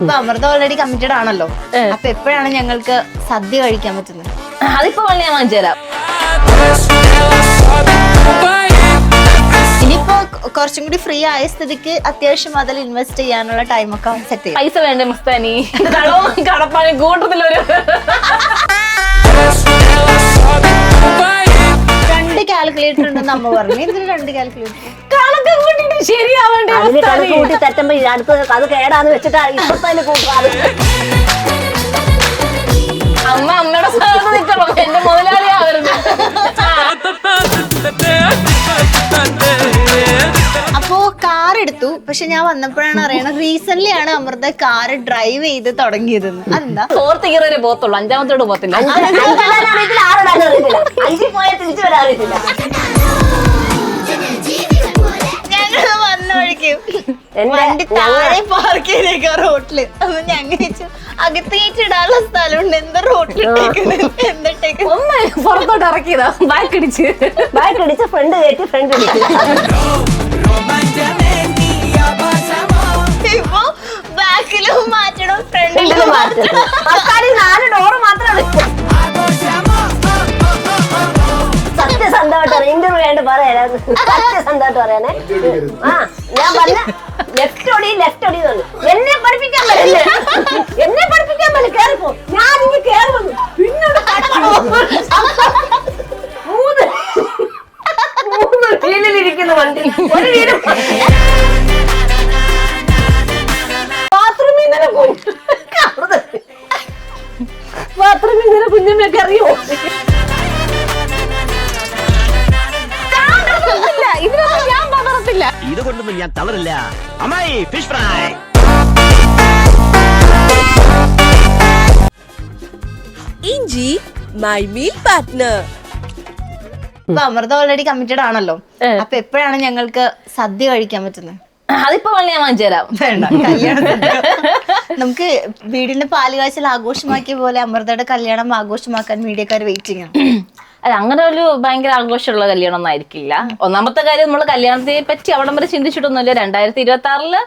ഇപ്പൊ Amrita already committed ആണല്ലോ. അപ്പൊ എപ്പോഴാണ് ഞങ്ങൾക്ക് സദ്യ കഴിക്കാൻ പറ്റുന്നത്? അതിപ്പോ വള്ളി ഞാൻ വാങ്ങിച്ചു തരാം. ഇനിയിപ്പോ കുറച്ചും കൂടി ഫ്രീ ആയ സ്ഥിതിക്ക് അത്യാവശ്യം അതിൽ ഇൻവെസ്റ്റ് ചെയ്യാനുള്ള ടൈമൊക്കെ സെറ്റ് ചെയ്യും. പൈസ വേണ്ടേ മസ്താനി? കടപ്പാണ് കൂട്ടത്തിലൊരു 2 കാൽക്കുലേറ്റർ ഉണ്ടെന്ന് അമ്മ പറഞ്ഞു. എന്തിനു 2 കാൽക്കുലേറ്റർ? കണക്ക് കൂട്ടിട്ട് ശരിയാവണ്ടേ? അതിന് കണക്ക് കൂട്ടി തെറ്റുമ്പോ അടുത്ത് അത് കേടാന്ന് വെച്ചിട്ട് ഇപ്പൊ തന്നെ കൂട്ടാറ്. അമ്മയുടെ സ്ഥാനത്ത് നിൽക്കണം, എന്റെ മുതലാളിയാവരുത്. അപ്പോ കാർ എടുത്തു. പക്ഷെ ഞാൻ വന്നപ്പോഴാണ് അറിയണത് റീസെന്റ് ആണ് അമൃത കാർ ഡ്രൈവ് ചെയ്ത് തുടങ്ങിയതെന്ന്. അതെന്താ? 4th ഗിയർ വരെ പോത്തുള്ളൂ, 5ാമത്തോട് പോത്തില്ല. 5 പോയാൽ തിരിച്ചു വരാൻ അറിയത്തില്ല. ഞങ്ങൾ വന്ന വഴിക്ക് വണ്ടി താഴെ പാർക്ക് ചെയ്തേക്കാ റോട്ടില്. അപ്പൊ ഞങ്ങൾ അകത്തേക്ക് ഇടാനുള്ള സ്ഥലമുണ്ട്. എന്താ റോട്ടിലിട്ടേക്കുന്നത്? എന്തിട്ടേക്കുന്നത്? ഒന്ന് പുറത്തോട്ട് ഇറക്കിയതാ, ബാക്കടിച്ച് ഫ്രണ്ട് കയറ്റി ഫ്രണ്ട് ഇടിച്ചു. ഇപ്പൊ ബാക്കിലും മാറ്റണം, ഫ്രണ്ടിലും മാറ്റണം. 4 ഡോറ് മാത്രമേ സത്യസന്ധമായിട്ട് പറയാം. ഇന്റർവ്യൂ ആയിട്ട് പറയാ, സത്യസന്ധമായിട്ട് പറയാനേ. ഞാൻ പറഞ്ഞ ലെഫ്റ്റ് ഒടി എന്നെ പഠിപ്പിക്കാൻ പറ്റില്ല. കേറിപ്പോ. ഞാൻ ഇനി കേറി വന്നു പിന്നോട് 3 വീലിലിരിക്കുന്ന വണ്ടി, ഒരു വീട് ബാത്റൂമിൽ തന്നെ പോയി. ബാത്റൂമിൽ ഇങ്ങനെ കുഞ്ഞമ്മയൊക്കെ അറിയോ? ഇതിനൊന്നും ഞാൻ പകർത്തില്ല. ഇതുകൊണ്ടൊന്നും ഞാൻ തളരില്ല. അമ്മായി ഫിഷ് ഫ്രൈ. ഇഞ്ചി മൈ മീൽ പാർട്ട്ണർ. ഇപ്പൊ അമൃത ഓൾറെഡി കമ്മിറ്റഡ് ആണല്ലോ. അപ്പൊ എപ്പോഴാണ് ഞങ്ങൾക്ക് സദ്യ കഴിക്കാൻ പറ്റുന്നത്? അതിപ്പോ വള്ളി ഞാൻ വാങ്ങിച്ചു തരാം. വേണ്ട, കല്യാണം നമുക്ക് വീടിന്റെ പാലുകാഴ്ചൽ ആഘോഷമാക്കിയ പോലെ അമൃതയുടെ കല്യാണം ആഘോഷമാക്കാൻ മീഡിയക്കാർ വെയിറ്റിംഗ് ആണ്. അല്ല, അങ്ങനെ ഒരു ഭയങ്കര ആഘോഷമുള്ള കല്യാണം ഒന്നും ആയിരിക്കില്ല. ഒന്നാമത്തെ കാര്യം, നമ്മള് കല്യാണത്തെ പറ്റി അവിടം വരെ ചിന്തിച്ചിട്ടൊന്നുമില്ല. 2026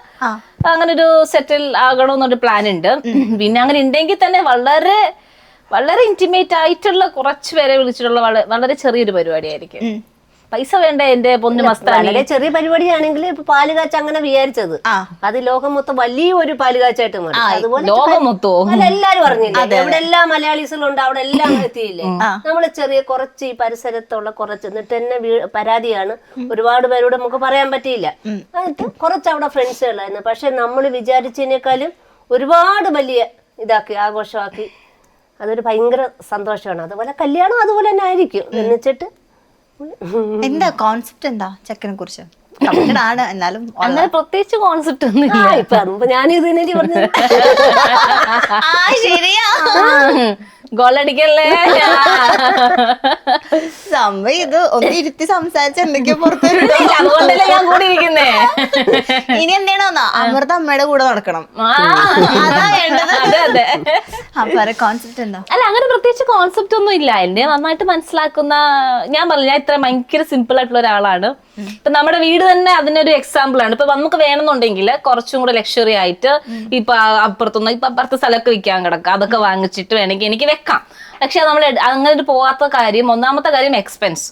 അങ്ങനെ ഒരു സെറ്റിൽ ആകണമെന്നൊരു പ്ലാൻ ഉണ്ട്. പിന്നെ അങ്ങനെ ഉണ്ടെങ്കിൽ തന്നെ വളരെ വളരെ ഇന്റിമേറ്റ് ആയിട്ടുള്ള കുറച്ച് പേരെ വിളിച്ചിട്ടുള്ള വളരെ ചെറിയൊരു പരിപാടിയായിരിക്കും. പൈസ വേണ്ടേ എന്റെ പൊന്നു മസ്താനി? വളരെ ചെറിയ പരിപാടിയാണെങ്കിൽ ഇപ്പൊ പാലുകാച്ച അങ്ങനെ വിചാരിച്ചത് അത് ലോകം മൊത്തം വലിയൊരു പാലുകാച്ചായിട്ട് മാറി. അതുപോലെ ലോകം മൊത്തവും എല്ലാരും അറിഞ്ഞില്ലേ, അവിടെ എല്ലാ മലയാളീസുകളുണ്ട്, അവിടെ എല്ലാം എത്തിയില്ലേ. നമ്മള് ചെറിയ കുറച്ച് ഈ പരിസരത്തുള്ള കുറച്ച്, എന്നിട്ട് തന്നെ പരാതിയാണ്, ഒരുപാട് പേരോട് നമുക്ക് പറയാൻ പറ്റിയില്ല. എന്നിട്ട് കുറച്ച് അവിടെ ഫ്രണ്ട്സുകളായിരുന്നു. പക്ഷെ നമ്മൾ വിചാരിച്ചതിനേക്കാളും ഒരുപാട് വലിയ ഇതാക്കി ആഘോഷമാക്കി. അതൊരു ഭയങ്കര സന്തോഷമാണ്. അതുപോലെ കല്യാണം അതുപോലെ തന്നെ ആയിരിക്കും. എന്നുവെച്ചിട്ട് എന്താ കോൺസെപ്റ്റ്? എന്താ ചെക്കനെ കുറിച്ച്? കമ്മിറ്റഡ് ആണ് എന്നാലും അങ്ങനെ പ്രത്യേകിച്ച് കോൺസെപ്റ്റ് ഒന്നും ഇല്ല. ഇപ്പൊ ഞാനിത് തന്നെ പറഞ്ഞു. ശരിയാ, ഗോളടിക്കല്ലേ സംഭവം ഇത് ഒന്ന് ഇരുത്തി സംസാരിച്ച എന്തൊക്കെയോ പുറത്തു. അതുകൊണ്ടല്ലേ ഞാൻ കൂടി ഇരിക്കുന്നേ. ഇനി എന്തിനാ അമൃത അമ്മയുടെ കൂടെ നടക്കണം. അതാ വേണ്ടത്. അതെ. അപ്പൊ കോൺസെപ്റ്റ് എന്താ? അല്ല, അങ്ങനെ പ്രത്യേകിച്ച് കോൺസെപ്റ്റ് ഒന്നും ഇല്ല. എന്നെ നന്നായിട്ട് മനസ്സിലാക്കുന്ന, ഞാൻ പറഞ്ഞു, ഞാൻ ഇത്ര ഭയങ്കര സിമ്പിൾ ആയിട്ടുള്ള ഒരാളാണ്. ഇപ്പൊ നമ്മുടെ വീട് തന്നെ അതിനൊരു എക്സാമ്പിൾ ആണ്. ഇപ്പൊ നമുക്ക് വേണമെന്നുണ്ടെങ്കിൽ കുറച്ചും കൂടെ ലക്ഷറി ആയിട്ട് ഇപ്പൊ അപ്പുറത്തെ സ്ഥലമൊക്കെ വിൽക്കാൻ കിടക്കാം, അതൊക്കെ വാങ്ങിച്ചിട്ട് വേണമെങ്കിൽ എനിക്ക് വെക്കാം. പക്ഷെ നമ്മൾ അങ്ങനെ പോവാത്ത കാര്യം, ഒന്നാമത്തെ കാര്യം എക്സ്പെൻസ്.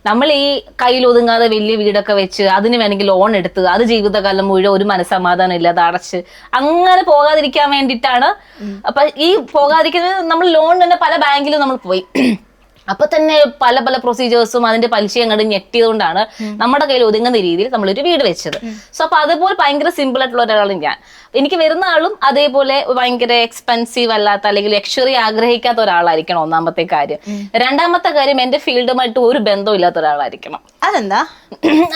നമ്മൾ ഈ കയ്യിൽ ഒതുങ്ങാതെ വലിയ വീടൊക്കെ വെച്ച് അതിന് വേണമെങ്കിൽ ലോൺ എടുത്ത് അത് ജീവിതകാലം മുഴുവൻ ഒരു മനസ്സമാധാനം ഇല്ലാതെ അടച്ച് അങ്ങനെ പോകാതിരിക്കാൻ വേണ്ടിയിട്ടാണ്. അപ്പൊ ഈ പോകാതിരിക്കുന്നത് നമ്മൾ ലോൺ തന്നെ പല ബാങ്കിലും നമ്മൾ പോയി. അപ്പൊ തന്നെ പല പല പ്രൊസീജിയേഴ്സും അതിന്റെ പലിശയും കണ്ട് ഞെട്ടിയതുകൊണ്ടാണ് നമ്മുടെ കയ്യിൽ ഒതുങ്ങുന്ന രീതിയിൽ നമ്മളൊരു വീട് വെച്ചത്. സോ അപ്പൊ അതേപോലെ ഭയങ്കര സിമ്പിൾ ആയിട്ടുള്ള ഒരാളാണ് ഞാൻ. എനിക്ക് വരുന്ന ആളും അതേപോലെ ഭയങ്കര എക്സ്പെൻസീവ് അല്ലാത്ത അല്ലെങ്കിൽ ലക്ഷറി ആഗ്രഹിക്കാത്ത ഒരാളായിരിക്കണം ഒന്നാമത്തെ കാര്യം. രണ്ടാമത്തെ കാര്യം, എന്റെ ഫീൽഡുമായിട്ട് ഒരു ബന്ധവും ഇല്ലാത്ത ഒരാളായിരിക്കണം. അതെന്താ?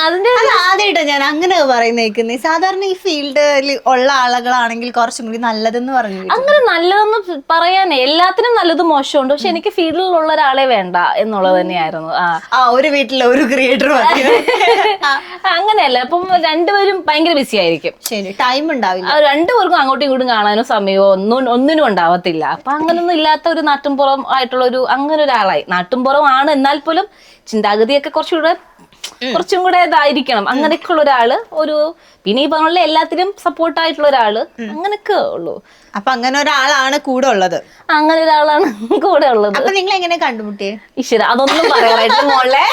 അതിന്റെ ആദ്യമായിട്ടാ ഞാൻ അങ്ങനെ പറയുന്നേക്കുന്നത്. സാധാരണ ഈ ഫീൽഡിൽ ഉള്ള ആളുകളാണെങ്കിൽ കുറച്ചും കൂടി നല്ലതെന്ന് പറഞ്ഞു. അങ്ങനെ നല്ലതെന്ന് പറയാൻ എല്ലാത്തിനും നല്ലതും മോശമുണ്ട്. പക്ഷെ എനിക്ക് ഫീൽഡിലുള്ള ഒരാളെ വേണ്ട എന്നുള്ളത് തന്നെയായിരുന്നു. ഒരു വീട്ടിലെ ഒരു ക്രിയേറ്റർ അങ്ങനെയല്ല. അപ്പം രണ്ടുപേരും ഭയങ്കര ബിസി ആയിരിക്കും. ശരി, ടൈം ഉണ്ടാവില്ല. രണ്ടുപേർക്കും അങ്ങോട്ടും ഇങ്ങോട്ടും കാണാനോ സമയമോ ഒന്നിനും ഉണ്ടാവത്തില്ല. അപ്പൊ അങ്ങനൊന്നും ഇല്ലാത്ത ഒരു നാട്ടുംപുറം ആയിട്ടുള്ള അങ്ങനെ ഒരാളായി. നാട്ടുംപുറം ആണ്, എന്നാൽ പോലും ചിന്താഗതിയൊക്കെ കുറച്ചും കൂടെ ഇതായിരിക്കണം. അങ്ങനെയൊക്കെ ഉള്ള ഒരാള് ഒരു പിന്നെ ഈ പറഞ്ഞ എല്ലാത്തിനും സപ്പോർട്ടായിട്ടുള്ള ഒരാള് അങ്ങനൊക്കെ ഉള്ളൂ. അപ്പൊ അങ്ങനെ ഒരാളാണ് കൂടെ ഉള്ളത്. അങ്ങനെ ഒരാളാണ് കൂടെ ഉള്ളത്. അപ്പൊ നിങ്ങൾ എങ്ങനെ കണ്ടുമുട്ടിയേ? ഈശ്വര, അതൊന്നും പറയാനായിട്ട് മോളെ.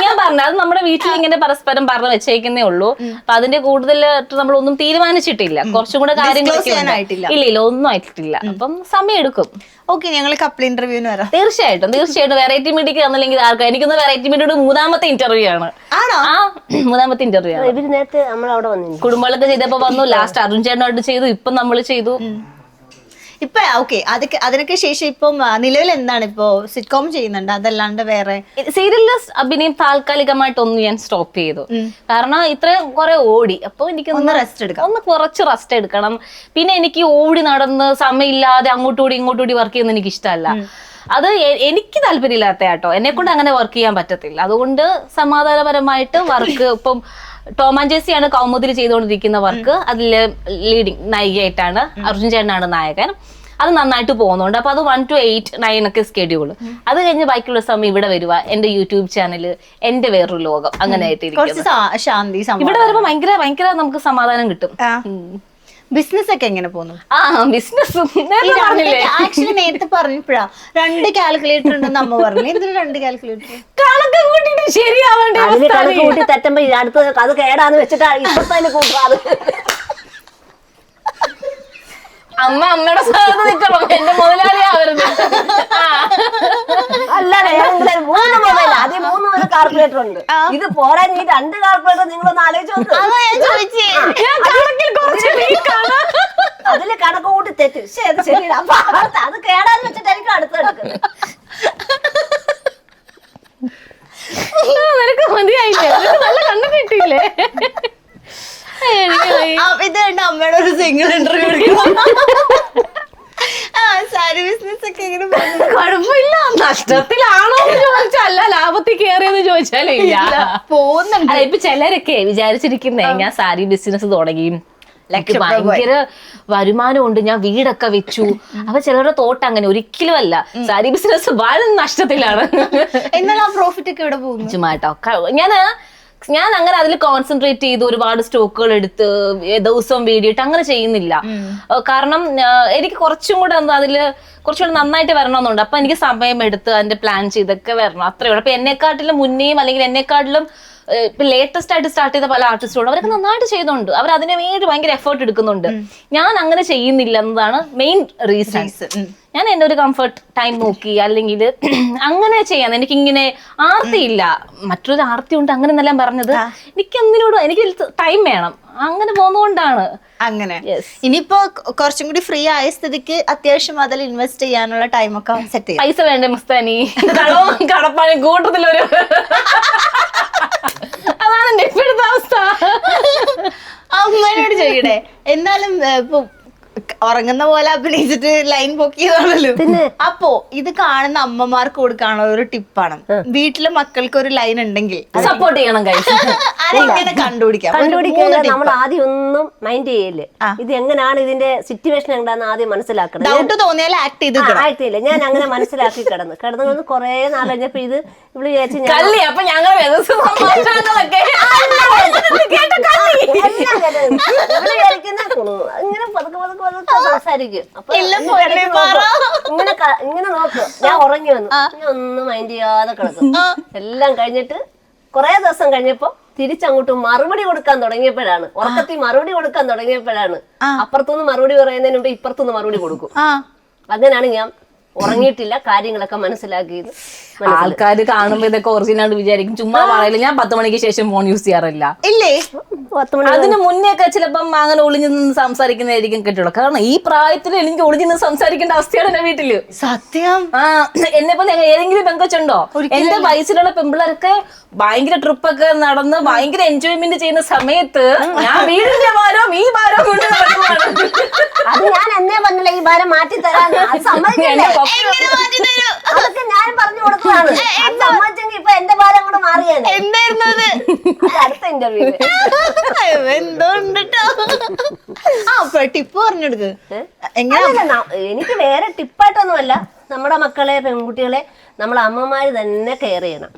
ഞാൻ പറഞ്ഞ അത് നമ്മുടെ വീട്ടിൽ ഇങ്ങനെ പരസ്പരം പറഞ്ഞു വെച്ചേക്കുന്നേ ഉള്ളൂ. അപ്പൊ അതിന്റെ കൂടുതൽ നമ്മളൊന്നും തീരുമാനിച്ചിട്ടില്ല. കുറച്ചും കൂടെ കാര്യങ്ങളൊക്കെ ഇല്ല ഒന്നും ആയിട്ടില്ല. അപ്പം സമയം എടുക്കും. ഓക്കെ, ഞങ്ങൾ കപ്പിൾ ഇന്റർവ്യൂവിന് വരാം. തീർച്ചയായിട്ടും വെറൈറ്റി മീഡിയക്ക് വന്നില്ലെങ്കിൽ ആർക്കും. എനിക്കൊന്ന് വെറൈറ്റി മീഡിയയുടെ 3ാമത്തെ ഇന്റർവ്യൂ ആണ്. ആ 3ാമത്തെ ഇന്റർവ്യൂ ആണ്. ഇവര് നേരത്തെ നമ്മളവിടെ വന്നു കുടുംബങ്ങളൊക്കെ ചെയ്തപ്പോ വന്നു. ലാസ്റ്റ് അരുൺ ചേട്ടനായിട്ട് ചെയ്തു. ഇപ്പൊ നമ്മൾ ചെയ്തു. ഇപ്പൊ ഓക്കെ, അതിനൊക്കെ ശേഷം ഇപ്പം നിലവിൽ എന്താണ് ഇപ്പോ? സിറ്റ്കോം ചെയ്യുന്നുണ്ട്, അതല്ലാണ്ട് വേറെ സീരിയലില് അഭിനയം താൽക്കാലികമായിട്ടൊന്ന് ഞാൻ സ്റ്റോപ്പ് ചെയ്തു. കാരണം ഇത്രയും കുറെ ഓടി. അപ്പൊ എനിക്ക് കുറച്ച് റെസ്റ്റ് എടുക്കണം. പിന്നെ എനിക്ക് ഓടി നടന്ന് സമയമില്ലാതെ അങ്ങോട്ടുകൂടി വർക്ക് ചെയ്യുന്ന എനിക്ക് ഇഷ്ടമല്ല. അത് എനിക്ക് താല്പര്യമില്ലാത്ത കേട്ടോ. എന്നെ കൊണ്ട് അങ്ങനെ വർക്ക് ചെയ്യാൻ പറ്റത്തില്ല. അതുകൊണ്ട് സമാധാനപരമായിട്ട് വർക്ക് ഇപ്പം ടോം ആൻഡ് ജെസ്സിയാണ് കൗമുദിൽ ചെയ്തുകൊണ്ടിരിക്കുന്ന വർക്ക്. അതില് ലീഡിങ് നായികയായിട്ടാണ് അർജുൻ ചേട്ടനാണ് നായകൻ. അത് നന്നായിട്ട് പോകുന്നുണ്ട്. അപ്പൊ അത് 1 to 8, 9 ഒക്കെ സ്കെഡ്യൂള്. അത് കഴിഞ്ഞ് ബാക്കിയുള്ള സമയം ഇവിടെ വരുക, എന്റെ യൂട്യൂബ് ചാനല്, എന്റെ വേറൊരു ലോകം, അങ്ങനെ ആയിട്ടിരിക്കും. ഇവിടെ വരുമ്പോ ഭയങ്കര നമുക്ക് സമാധാനം കിട്ടും. ബിസിനസ് ഒക്കെ എങ്ങനെ പോകുന്നു? ബിസിനസ് ആക്ച്വലി നേരത്തെ പറഞ്ഞപ്പോഴാ 2 കാൽക്കുലേറ്റർ ഉണ്ടെന്ന് അമ്മ പറഞ്ഞു. എന്തിനാ 2 കാൽക്കുലേറ്റർ? കണക്ക് കൂട്ടിട്ട് ശരിയാവണ്ടേ? കണക്ക് കൂട്ടി തെറ്റുമ്പോ അടുത്ത് അത് കേടാന്ന് വെച്ചിട്ട് ഇപ്പത്തെ കൂട്ടാത്. അമ്മയുടെ സ്ഥാനത്ത് നിൽക്കണം, എന്റെ മുതലാളിയാവരുത്. അല്ലാതെ 3 മൊബൈൽ, ആദ്യം 3 കാൽക്കുലേറ്റർ ഉണ്ട്. ഇത് പോരാൻ ഈ 2 കാൽക്കുലേറ്റർ നിങ്ങളൊന്ന് ആലോചിച്ച് നോക്ക്. അതില് കണക്ക് കൂട്ടി തെറ്റ്. ശരി, അപ്പൊ അത് കേടാന്ന് വെച്ചിട്ട് എനിക്ക് അടുത്തെടുക്കുന്നത്. നിനക്ക് മതിയായില്ലേ? നല്ല കണ്ണു കിട്ടിയില്ലേ? ഇത് അമ്മയുടെ ഒരു സിംഗിൾ ഇന്റർവ്യൂ. സാരി ബിസിനസ് ഒക്കെ എങ്ങനെ കുഴപ്പമില്ല. നഷ്ടത്തിലാണോ എന്ന് ചോദിച്ചല്ല, ലാഭത്തിൽ കയറിയെന്ന് ചോദിച്ചാലേ പോകുന്നുണ്ട്. ഇപ്പൊ ചിലരൊക്കെ വിചാരിച്ചിരിക്കുന്നേ ഞാൻ സാരി ബിസിനസ് തുടങ്ങി, ഭയങ്കര വരുമാനമുണ്ട്, ഞാൻ വീടൊക്കെ വെച്ചു. അപ്പൊ ചിലരുടെ തോട്ട് അങ്ങനെ ഒരിക്കലും അല്ല. സാരി ബിസിനസ് വളരെ നഷ്ടത്തിലാണ്. എന്നാൽ ആ പ്രോഫിറ്റ് ഒക്കെ ഇവിടെ പോകും. ചുമ്മാട്ടോ ഞാൻ അങ്ങനെ അതിൽ കോൺസെൻട്രേറ്റ് ചെയ്ത് ഒരുപാട് സ്റ്റോക്കുകൾ എടുത്ത് ദിവസവും വീഡിയോ ഇട്ട് അങ്ങനെ ചെയ്യുന്നില്ല. കാരണം എനിക്ക് കുറച്ചും കൂടെ അതില് കുറച്ചുകൂടെ നന്നായിട്ട് വരണമെന്നുണ്ട്. അപ്പൊ എനിക്ക് സമയം എടുത്ത് അതിന്റെ പ്ലാൻ ചെയ്തൊക്കെ വരണം, അത്രയുള്ളൂ. അപ്പൊ എന്നെക്കാട്ടിലും മുന്നേയും അല്ലെങ്കിൽ എന്നെക്കാട്ടിലും ഇപ്പൊ ലേറ്റസ്റ്റ് ആയിട്ട് സ്റ്റാർട്ട് ചെയ്ത പല ആർട്ടിസ്റ്റുകളും അവരൊക്കെ നന്നായിട്ട് ചെയ്യുന്നുണ്ട്. അവർ അതിന് വേണ്ടി ഭയങ്കര എഫേർട്ട് എടുക്കുന്നുണ്ട്. ഞാൻ അങ്ങനെ ചെയ്യുന്നില്ല എന്നതാണ് മെയിൻ റീസൺസ്. ഞാൻ എന്റെ ഒരു കംഫർട്ട് ടൈം നോക്കി അല്ലെങ്കിൽ അങ്ങനെ ചെയ്യാൻ എനിക്കിങ്ങനെ ആർത്തിയില്ല. മറ്റൊരു ആർത്തി ഉണ്ട് അങ്ങനെ എന്നെല്ലാം പറഞ്ഞത്. എനിക്ക് എന്തിനോടും എനിക്ക് ടൈം വേണം. അങ്ങനെ പോകുന്നതുകൊണ്ടാണ്. അങ്ങനെ ഇനിയിപ്പോ കുറച്ചും കൂടി ഫ്രീ ആയ സ്ഥിതിക്ക് അത്യാവശ്യം അതിൽ ഇൻവെസ്റ്റ് ചെയ്യാനുള്ള ടൈമൊക്കെ സെറ്റ് ചെയ്യാം. പൈസ വേണ്ടേ മുസ്താനി? കടപ്പാനും കൂട്ടത്തിലൊരു അതാണ് എന്റെ ഇപ്പോഴത്തെ അവസ്ഥ. അമ്മയോട് ചോദിക്കട്ടെ, എന്നാലും ഇപ്പൊ ഉറങ്ങുന്ന പോലെ അഭിനയിച്ചിട്ട് ലൈൻ പൊക്കിയതാണല്ലോ. അപ്പോ ഇത് കാണുന്ന അമ്മമാർക്ക് കൊടുക്കാനുള്ള ഒരു ടിപ്പാണ്, വീട്ടിലെ മക്കൾക്ക് ഒരു ലൈൻ ഉണ്ടെങ്കിൽ സപ്പോർട്ട് ചെയ്യണം. അതെങ്ങനെ കണ്ടുപിടിക്കാൻ നമ്മൾ ആദ്യം ഒന്നും മൈൻഡ് ചെയ്യല്ലേ. ഇത് എങ്ങനെയാണ് ഇതിന്റെ സിറ്റുവേഷൻ എന്താന്ന് ആദ്യം മനസ്സിലാക്കണം. ഡൗട്ട് തോന്നിയാൽ ആക്ട് ചെയ്തില്ല. ഞാൻ അങ്ങനെ മനസ്സിലാക്കി കിടന്ന് കുറെ നാൾ കഴിഞ്ഞപ്പോ ഇത് ഇവള് വിചാരിച്ചു ഇങ്ങനെ സംസാരിക്കും. അപ്പൊ ഇങ്ങനെ നോക്കും. ഞാൻ ഉറങ്ങി വന്നു, ഞാൻ ഒന്നും മൈൻഡ് ചെയ്യാതെ കിടക്കും. എല്ലാം കഴിഞ്ഞിട്ട് കുറെ ദിവസം കഴിഞ്ഞപ്പോ തിരിച്ചങ്ങോട്ട് മറുപടി കൊടുക്കാൻ തുടങ്ങിയപ്പോഴാണ്, ഉറക്കത്തിൽ മറുപടി കൊടുക്കാൻ തുടങ്ങിയപ്പോഴാണ് അപ്പുറത്തുനിന്ന് മറുപടി പറയുന്നതിന് മുമ്പ് ഇപ്പുറത്തുനിന്ന് മറുപടി കൊടുക്കും. അങ്ങനെയാണ് ഞാൻ ഉറങ്ങിയിട്ടില്ല, കാര്യങ്ങളൊക്കെ മനസ്സിലാക്കിയത്. ആൾക്കാര് കാണുമ്പോ ഇതൊക്കെ ഒറിജിനൽ വിചാരിക്കും. ചുമ്മാ പറയില്ല. ഞാൻ 10 മണിക്ക് ശേഷം ഫോൺ യൂസ് ചെയ്യാറില്ല. ഇല്ലേ? അതിന് മുന്നേ ഒക്കെ ചിലപ്പം അങ്ങനെ ഒളിഞ്ഞു നിന്ന് സംസാരിക്കുന്നതായിരിക്കും കേട്ടുള്ളൂ. കാരണം ഈ പ്രായത്തിൽ എനിക്ക് ഒളിഞ്ഞു നിന്ന് സംസാരിക്കേണ്ട അവസ്ഥയാണ് എന്റെ വീട്ടില്. സത്യം. എന്നെ പോലെ ഏതെങ്കിലും പെങ്കൊച്ചുണ്ടോ? എന്റെ വയസ്സിലുള്ള പെമ്പിളരൊക്കെ ഭയങ്കര ട്രിപ്പൊക്കെ നടന്ന് ഭയങ്കര എൻജോയ്മെന്റ് ചെയ്യുന്ന സമയത്ത് ഞാൻ വീടിന്റെ ഭാരം ഈ ഭാരം കൊണ്ട് അത് ഞാൻ എന്നേ പറഞ്ഞില്ല ഈ ഭാരം മാറ്റി തരാൻ. അതൊക്കെ ഞാൻ പറഞ്ഞു കൊടുത്തതാണ്. സമ്മതിച്ചെങ്കിൽ ഇപ്പൊ എന്റെ ഭാരം കൂടെ മാറിയാണ്. എന്തായിരുന്നു അത്? അടുത്ത ഇന്റർവ്യൂ ടിപ്പ് പറഞ്ഞെടുക്ക്. എനിക്ക് വേറെ ടിപ്പായിട്ടൊന്നുമല്ല, നമ്മുടെ മക്കളെ പെൺകുട്ടികളെ നമ്മൾ അമ്മമാര് തന്നെ കെയർ ചെയ്യണം.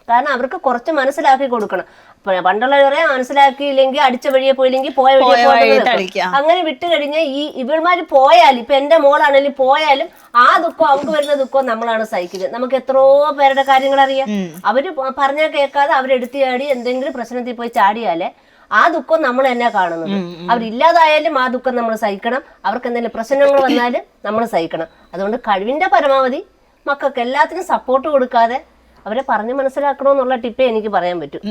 കാരണം അവർക്ക് കുറച്ച് മനസ്സിലാക്കി കൊടുക്കണം. പണ്ടുള്ളവരെ മനസ്സിലാക്കിയില്ലെങ്കിൽ അടിച്ച വഴിയെ പോയില്ലെങ്കിൽ പോയ വഴിയെ അടിക്കുക. അങ്ങനെ വിട്ട് കഴിഞ്ഞാൽ ഈ ഇവന്മാര് പോയാലും ഇപ്പൊ എന്റെ മോളാണെങ്കിലും പോയാലും ആ ദുഃഖം അവർക്ക് വരുന്ന ദുഃഖം നമ്മളാണ് സഹിക്കുന്നത്. നമുക്ക് എത്രയോ പേരുടെ കാര്യങ്ങൾ അറിയാം. അവര് പറഞ്ഞാൽ കേൾക്കാതെ അവരെടുത്ത് ചാടി എന്തെങ്കിലും പ്രശ്നത്തിൽ പോയി ചാടിയാലേ ആ ദുഃഖം നമ്മൾ തന്നെ കാണുന്നത്. അവരില്ലാതായാലും ആ ദുഃഖം നമ്മൾ സഹിക്കണം. അവർക്ക് എന്തെങ്കിലും പ്രശ്നങ്ങൾ വന്നാലും നമ്മൾ സഹിക്കണം. അതുകൊണ്ട് കഴിവിന്റെ പരമാവധി മക്കൾക്ക് എല്ലാത്തിനും സപ്പോർട്ട് കൊടുക്കാതെ അവരെ പറഞ്ഞു മനസ്സിലാക്കണമെന്നുള്ള ടിപ്പേ എനിക്ക് പറയാൻ പറ്റും.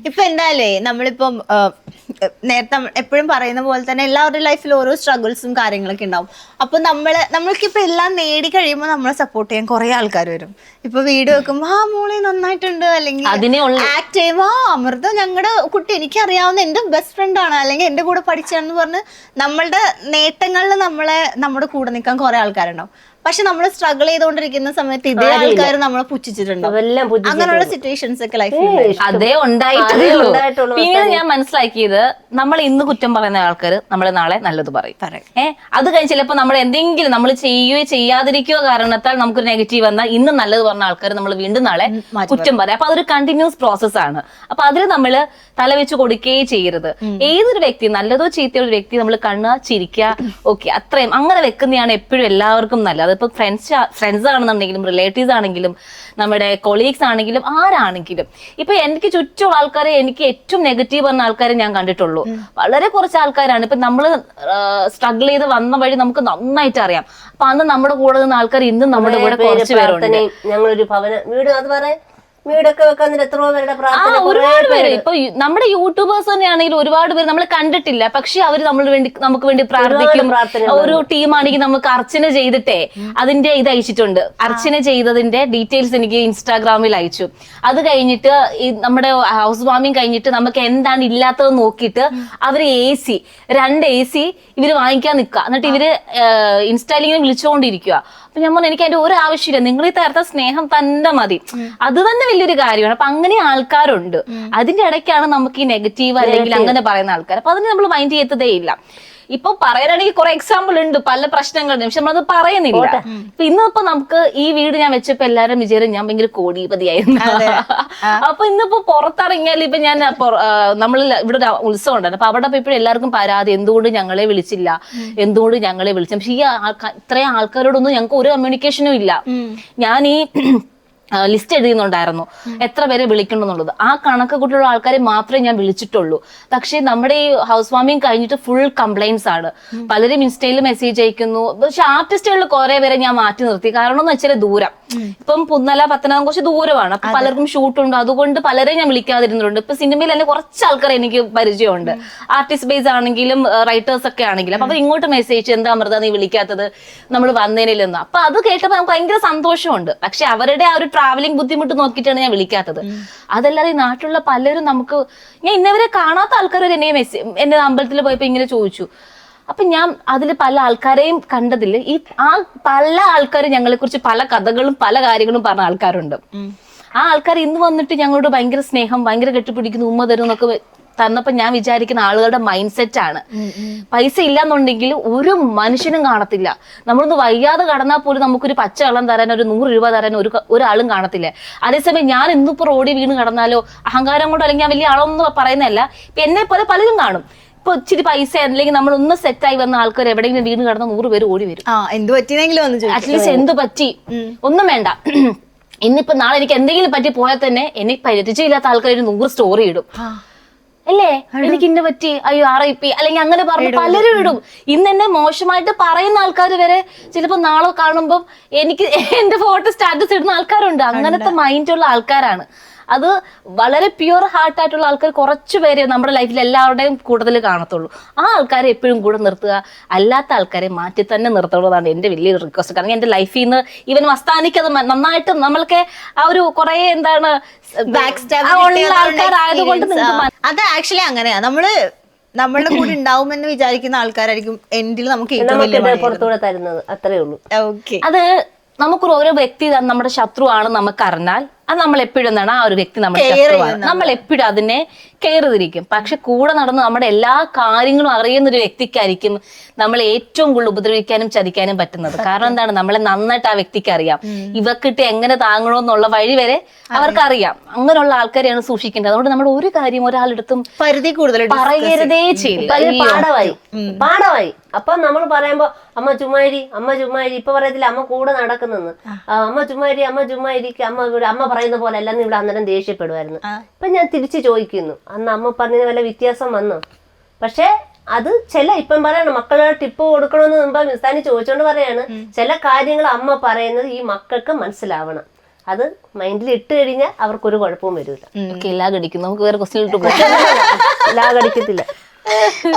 ഇപ്പൊ എന്തായാലേ നമ്മളിപ്പം നേരത്തെ എപ്പോഴും പറയുന്ന പോലെ തന്നെ എല്ലാവരുടെ ലൈഫിൽ ഓരോ സ്ട്രഗിൾസും കാര്യങ്ങളൊക്കെ ഉണ്ടാവും. അപ്പൊ നമ്മൾക്കിപ്പോ എല്ലാം നേടി കഴിയുമ്പോൾ നമ്മളെ സപ്പോർട്ട് ചെയ്യാൻ കുറെ ആൾക്കാർ വരും. ഇപ്പൊ വീഡിയോ വെക്കുമ്പോ മോളെ നന്നായിട്ടുണ്ട്, അല്ലെങ്കിൽ ആക്ട് ചെയ്യുമ്പോ അമൃത ഞങ്ങളുടെ കുട്ടി എനിക്ക് അറിയാവുന്ന എന്റെ ബെസ്റ്റ് ഫ്രണ്ട് ആണ്, അല്ലെങ്കിൽ എന്റെ കൂടെ പഠിച്ചാണെന്ന് പറഞ്ഞ് നമ്മളുടെ നേട്ടങ്ങളിൽ നമ്മുടെ കൂടെ നിൽക്കാൻ കുറെ ആൾക്കാരുണ്ടാവും. പക്ഷെ നമ്മൾ സ്ട്രഗിൾ ചെയ്തുകൊണ്ടിരിക്കുന്ന സമയത്ത് ഇതേ ആൾക്കാർ നമ്മളെ പുച്ഛിച്ചിട്ടുണ്ടോ? അങ്ങനെയുള്ള സിറ്റുവേഷൻസ് ഒക്കെ ലൈഫിൽ അതേ ഉണ്ടായിട്ടുള്ളൂ. പിന്നീട് ഞാൻ മനസ്സിലാക്കിയത് നമ്മൾ ഇന്ന് കുറ്റം പറയുന്ന ആൾക്കാർ നമ്മളെ നാളെ നല്ലത് പറയും. അത് കഴിഞ്ഞ് ചിലപ്പോൾ നമ്മൾ എന്തെങ്കിലും നമ്മൾ ചെയ്യുകയോ ചെയ്യാതിരിക്കുകയോ കാരണത്താൽ നമുക്കൊരു നെഗറ്റീവ് വന്നാൽ ഇന്ന് നല്ലത് പറഞ്ഞ ആൾക്കാർ നമ്മൾ വീണ്ടും നാളെ കുറ്റം പറയും. അപ്പൊ അതൊരു കണ്ടിന്യൂസ് പ്രോസസ് ആണ്. അപ്പൊ അതിൽ നമ്മൾ തലവെച്ച് കൊടുക്കുകയേ ചെയ്യരുത്. ഏതൊരു വ്യക്തി നല്ലതോ ചീത്തയോ ഒരു വ്യക്തി നമ്മൾ കണ്ണുക ചിരിക്കുക ഓക്കെ അത്രയും അങ്ങനെ വെക്കുന്നതാണ് എപ്പോഴും എല്ലാവർക്കും നല്ലത്. അതിപ്പോ ഫ്രണ്ട്സ് ആണെന്നുണ്ടെങ്കിലും റിലേറ്റീവ്സ് ആണെങ്കിലും നമ്മുടെ കൊളീഗ്സ് ആണെങ്കിലും ആരാണെങ്കിലും. ഇപ്പൊ എനിക്ക് ചുറ്റുമുള്ള ആൾക്കാരെ എനിക്ക് ഏറ്റവും നെഗറ്റീവ് പറഞ്ഞ ആൾക്കാരെ ഞാൻ കണ്ടിട്ടുള്ളൂ. വളരെ കുറച്ച് ആൾക്കാരാണ്. ഇപ്പൊ നമ്മള് സ്ട്രഗിൾ ചെയ്ത് വന്ന വഴി നമുക്ക് നന്നായിട്ട് അറിയാം. അപ്പൊ അന്ന് നമ്മുടെ കൂടെ നിന്ന ആൾക്കാർ ഇന്നും നമ്മുടെ കൂടെ കുറച്ച് പേരുണ്ട്. ഞങ്ങളൊരു ഭവന വീട് അത് പറയാൻ വീടൊക്കെ വെക്കാൻ എത്രയോ പേരുടെ പ്രാർത്ഥന. ഒരുപാട് പേര് ഇപ്പൊ നമ്മുടെ യൂട്യൂബേഴ്സ് തന്നെയാണെങ്കിൽ ഒരുപാട് പേര് നമ്മൾ കണ്ടിട്ടില്ല, പക്ഷെ അവര് നമുക്ക് വേണ്ടി പ്രാർത്ഥിക്കും. ഒരു ടീമാണെങ്കിൽ നമുക്ക് അർച്ചന ചെയ്തിട്ടേ അതിന്റെ ഇത് അയച്ചിട്ടുണ്ട്. അർച്ചന ചെയ്തതിന്റെ ഡീറ്റെയിൽസ് എനിക്ക് ഇൻസ്റ്റാഗ്രാമിൽ അയച്ചു. അത് കഴിഞ്ഞിട്ട് നമ്മുടെ ഹൗസ് വാമിങ് കഴിഞ്ഞിട്ട് നമുക്ക് എന്താണ് ഇല്ലാത്തത് നോക്കിയിട്ട് അവര് രണ്ട് AC ഇവര് വാങ്ങിക്കാൻ നിൽക്കുക. എന്നിട്ട് ഇവര് ഇൻസ്റ്റാലിങ്ങനെ വിളിച്ചുകൊണ്ടിരിക്കുക. അപ്പൊ ഞാൻ പറഞ്ഞു എനിക്ക് അതിന്റെ ഒരു ആവശ്യമില്ല, നിങ്ങൾ ഈ തരത്ത സ്നേഹം തന്നെ മതി, അത് തന്നെ വലിയൊരു കാര്യമാണ്. അപ്പൊ അങ്ങനെ ആൾക്കാരുണ്ട്. അതിന്റെ ഇടയ്ക്കാണ് നമുക്ക് ഈ നെഗറ്റീവ് അല്ലെങ്കിൽ അങ്ങനെ പറയുന്ന ആൾക്കാർ. അപ്പൊ അതിന് നമ്മൾ മൈൻഡ് ചെയ്തതേ ഇല്ല. ഇപ്പൊ പറയാനാണെങ്കിൽ കുറെ എക്സാമ്പിൾ ഉണ്ട് പല പ്രശ്നങ്ങളുണ്ട്, പക്ഷെ നമ്മളത് പറയുന്നില്ല. ഇപ്പൊ ഇന്നിപ്പോ നമുക്ക് ഈ വീട് ഞാൻ വെച്ചപ്പോ എല്ലാരും വിചാരം ഞാൻ ഭയങ്കര കോടീപതിയായിരുന്നു. അപ്പൊ ഇന്നിപ്പോ പുറത്തിറങ്ങിയാൽ ഇപ്പൊ ഞാൻ നമ്മൾ ഇവിടെ ഒരു ഉത്സവം ഉണ്ടായിരുന്നു. അപ്പൊ അവിടെ പോയപ്പോഴും എല്ലാവർക്കും പരാതി എന്തുകൊണ്ട് ഞങ്ങളെ വിളിച്ചില്ല, എന്തുകൊണ്ട് ഞങ്ങളെ വിളിച്ചു. പക്ഷെ ഈ ഇത്രയും ആൾക്കാരോടൊന്നും ഞങ്ങൾക്ക് ഒരു കമ്മ്യൂണിക്കേഷനും ഇല്ല. ഞാൻ ഈ ലിസ്റ്റ് എഴുതുന്നുണ്ടായിരുന്നു എത്ര പേരെ വിളിക്കണമെന്നുള്ളത്. ആ കണക്ക് കൂട്ടിയുള്ള ആൾക്കാരെ മാത്രമേ ഞാൻ വിളിച്ചിട്ടുള്ളൂ. പക്ഷെ നമ്മുടെ ഈ ഹൗസ് വാമിങ് കഴിഞ്ഞിട്ട് ഫുൾ കംപ്ലൈന്റ്സ് ആണ്. പലരും ഇൻസ്റ്റയിൽ മെസ്സേജ് അയക്കുന്നു. പക്ഷെ ആർട്ടിസ്റ്റുകളിൽ കുറെ പേരെ ഞാൻ മാറ്റി നിർത്തി. കാരണം എന്ന് വെച്ചാൽ ദൂരം. ഇപ്പം പുന്നല പത്തനാപുരം കുറച്ച് ദൂരമാണ്. അപ്പൊ പലർക്കും ഷൂട്ടുണ്ട്. അതുകൊണ്ട് പലരെ ഞാൻ വിളിക്കാതിരുന്നുണ്ട്. ഇപ്പൊ സിനിമയിൽ തന്നെ കുറച്ച് ആൾക്കാർ എനിക്ക് പരിചയമുണ്ട്. ആർട്ടിസ്റ്റ് ബേസ് ആണെങ്കിലും റൈറ്റേഴ്സ് ഒക്കെ ആണെങ്കിലും. അപ്പൊ അവർ ഇങ്ങോട്ട് മെസ്സേജ് എന്താ അമൃത നീ വിളിക്കാത്തത്, നമ്മൾ വന്നേനില്ലെന്ന്. അപ്പൊ അത് കേട്ടപ്പോ നമുക്ക് ഭയങ്കര സന്തോഷമുണ്ട്. പക്ഷെ അവരുടെ ആ ഒരു ട്രാവലിംഗ് ബുദ്ധിമുട്ട് നോക്കിയിട്ടാണ് ഞാൻ വിളിക്കാത്തത്. അതല്ലാതെ ഈ നാട്ടിലുള്ള പലരും നമുക്ക് ഞാൻ ഇന്നവരെ കാണാത്ത ആൾക്കാർ എന്നെ അമ്പലത്തിൽ പോയപ്പോ ഇങ്ങനെ ചോദിച്ചു. അപ്പൊ ഞാൻ അതിൽ പല ആൾക്കാരെയും കണ്ടതിൽ ആ പല ആൾക്കാരും ഞങ്ങളെ കുറിച്ച് പല കഥകളും പല കാര്യങ്ങളും പറഞ്ഞ ആൾക്കാരുണ്ട്. ആ ആൾക്കാർ ഇന്ന് വന്നിട്ട് ഞങ്ങളോട് ഭയങ്കര സ്നേഹം, ഭയങ്കര കെട്ടിപ്പിടിക്കുന്നു, ഉമ്മ തരും എന്നൊക്കെ തന്നപ്പോ ഞാൻ വിചാരിക്കുന്ന ആളുകളുടെ മൈൻഡ് സെറ്റ് ആണ്. പൈസ ഇല്ലാന്നുണ്ടെങ്കിൽ ഒരു മനുഷ്യനും കാണത്തില്ല. നമ്മളൊന്ന് വയ്യാതെ കടന്നാൽ പോലും നമുക്കൊരു പച്ച വെള്ളം തരാൻ ഒരു 100 രൂപ തരാൻ ഒരാളും കാണത്തില്ല. അതേസമയം ഞാൻ ഇന്നിപ്പോ റോഡിൽ വീണ് കടന്നാലോ അഹങ്കാരം കൊണ്ടോ അല്ലെങ്കിൽ ഞാൻ വലിയ ആളൊന്നും പറയുന്നതല്ല, ഇപ്പൊ എന്നെ പോലെ പലരും കാണും. ഇപ്പൊ ഇച്ചിരി പൈസ അല്ലെങ്കിൽ നമ്മളൊന്ന് സെറ്റായി വന്ന ആൾക്കാർ എവിടെയെങ്കിലും വീണ് കടന്ന 100 പേര് ഓടി വരും. അറ്റ്ലീസ്റ്റ് എന്ത് പറ്റി ഒന്നും വേണ്ട. ഇന്നിപ്പോ നാളെ എനിക്ക് എന്തെങ്കിലും പറ്റി പോയാൽ തന്നെ എനിക്ക് പരിചയമില്ലാത്ത ആൾക്കാർ ഒരു 100 സ്റ്റോറി ഇടും. അല്ലേ എനിക്ക് ഇന്ന പറ്റി, അയ്യോ RIP അല്ലെങ്കിൽ അങ്ങനെ പറഞ്ഞു പലരും ഇടും. ഇന്ന് എന്നെ മോശമായിട്ട് പറയുന്ന ആൾക്കാർ വരെ ചിലപ്പോ നാളെ കാണുമ്പോൾ എനിക്ക് എന്റെ ഫോട്ടോ സ്റ്റാറ്റസ് ഇടുന്ന ആൾക്കാരുണ്ട്. അങ്ങനത്തെ മൈൻഡുള്ള ആൾക്കാരാണ്. അത് വളരെ പ്യുവർ ഹാർട്ട് ആയിട്ടുള്ള ആൾക്കാർ കുറച്ചു പേരെ നമ്മുടെ ലൈഫിൽ എല്ലാവരുടെയും കൂടുതൽ കാണത്തുള്ളൂ. ആ ആൾക്കാരെ എപ്പോഴും കൂടെ നിർത്തുക, അല്ലാത്ത ആൾക്കാരെ മാറ്റി തന്നെ നിർത്തുള്ളതാണ് എന്റെ വലിയൊരു റിക്വസ്റ്റ്. കാരണം എന്റെ ലൈഫിൽ നിന്ന് ഈവൻ മസ്താനിക്കത് നന്നായിട്ട് നമ്മൾക്ക് ആ ഒരു കുറെ എന്താണ് ആൾക്കാരായതുകൊണ്ട് അത് ആക്ച്വലി അങ്ങനെയാ. നമ്മളുടെ കൂടെ ഉണ്ടാവുമെന്ന് വിചാരിക്കുന്ന ആൾക്കാരായിരിക്കും എൻഡിൽ നമുക്ക് പുറത്തൂടെ തരുന്നത്. അത്രേ ഉള്ളൂ. ഓക്കെ. അത് നമുക്കൊരു ഓരോ വ്യക്തി നമ്മുടെ ശത്രു ആണ് നമുക്കറിഞ്ഞാൽ അത് നമ്മൾ എപ്പോഴും എന്താണ് ആ ഒരു വ്യക്തി നമ്മുടെ Care ശത്രുവാണ്. ചെയ്യുന്ന നമ്മൾ എപ്പോഴും അതിനെ കെയർ ചെയ്തിരിക്കും. പക്ഷെ കൂടെ നടന്ന് നമ്മുടെ എല്ലാ കാര്യങ്ങളും അറിയുന്ന ഒരു വ്യക്തിക്കായിരിക്കും നമ്മളെ ഏറ്റവും കൂടുതൽ ഉപദ്രവിക്കാനും ചതിക്കാനും പറ്റുന്നത്. കാരണം എന്താണ്, നമ്മളെ നന്നായിട്ട് ആ വ്യക്തിക്ക് അറിയാം. ഇവക്കിട്ട് എങ്ങനെ താങ്ങണമെന്നുള്ള വഴി വരെ അവർക്കറിയാം. അങ്ങനെയുള്ള ആൾക്കാരെയാണ് സൂക്ഷിക്കേണ്ടത്. അതുകൊണ്ട് നമ്മൾ ഒരു കാര്യം ഒരാളെടുത്തും പരിധി കൂടുതൽ പറയരുതേ ചെയ്യില്ല. പാഠമായി. അപ്പൊ നമ്മൾ പറയുമ്പോ അമ്മ ചുമ്മാരി ഇപ്പൊ പറയത്തില്ല അമ്മ കൂടെ നടക്കുന്നെന്ന്. അമ്മ ചുമ്മാരി അമ്മ പറയുന്ന പോലെ അല്ലെന്ന് ഇവിടെ അന്നേരം ദേഷ്യപ്പെടുമായിരുന്നു. ഇപ്പൊ ഞാൻ തിരിച്ചു ചോദിക്കുന്നു, അന്ന് അമ്മ പറഞ്ഞതിന് വല്ല വ്യത്യാസം വന്നു? പക്ഷെ അത് ഇപ്പം പറയാണ് മക്കളുടെ ടിപ്പ് കൊടുക്കണമെന്ന് മുമ്പ് മിസ്താനി ചോദിച്ചോണ്ട് പറയാണ്, ചില കാര്യങ്ങൾ അമ്മ പറയുന്നത് ഈ മക്കൾക്ക് മനസ്സിലാവണം. അത് മൈൻഡിൽ ഇട്ട് കഴിഞ്ഞാൽ അവർക്കൊരു കുഴപ്പവും വരില്ല. എല്ലാ കടിക്കും. നമുക്ക് വേറെ ക്വസ്റ്റ്യനിലോട്ട് പോകാം. കടിക്കത്തില്ല.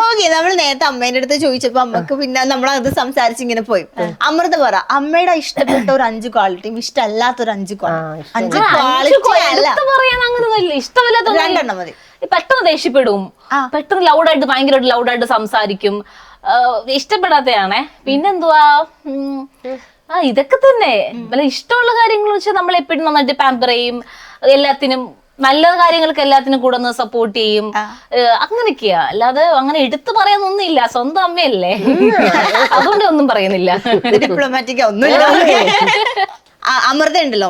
ഓക്കെ, നമ്മൾ നേരത്തെ അമ്മേന്റെ അടുത്ത് ചോദിച്ചപ്പോ അമ്മക്ക് പിന്നെ നമ്മളത് സംസാരിച്ച് ഇങ്ങനെ പോയി. അമൃത പറ, അമ്മയുടെ ഇഷ്ടപ്പെട്ട ഒരു 5 ക്വാളിറ്റിയും ഇഷ്ടമല്ലാത്തൊരു 5 ക്വാളിറ്റി. 5 ക്വാളിറ്റി അല്ല, പറയാൻ അങ്ങനെയൊന്നുമില്ല. ഇഷ്ടമല്ലാത്ത 2 മതി. പെട്ടെന്ന് ദേഷ്യപ്പെടും, പെട്ടെന്ന് ലൗഡായിട്ട് ഭയങ്കരമായിട്ട് ലൗഡായിട്ട് സംസാരിക്കും. ഇഷ്ടപ്പെടാത്തയാണേ. പിന്നെന്തുവാ, ഇതൊക്കെ തന്നെ. വല്ല ഇഷ്ടമുള്ള കാര്യങ്ങൾ വെച്ചാൽ നമ്മൾ എപ്പോഴും നന്നായിട്ട് പാമ്പർ ചെയ്യും. എല്ലാത്തിനും നല്ല കാര്യങ്ങൾക്ക് എല്ലാത്തിനും കൂടെ ഒന്ന് സപ്പോർട്ട് ചെയ്യും. അങ്ങനെയൊക്കെയാ. അല്ലാതെ അങ്ങനെ എടുത്തു പറയാനൊന്നുമില്ല. സ്വന്തം അമ്മയല്ലേ, അതുകൊണ്ട് ഒന്നും പറയുന്നില്ല. ഡിപ്ലോമാറ്റിക് ഒന്നുമില്ല. അമൃത ഉണ്ടല്ലോ,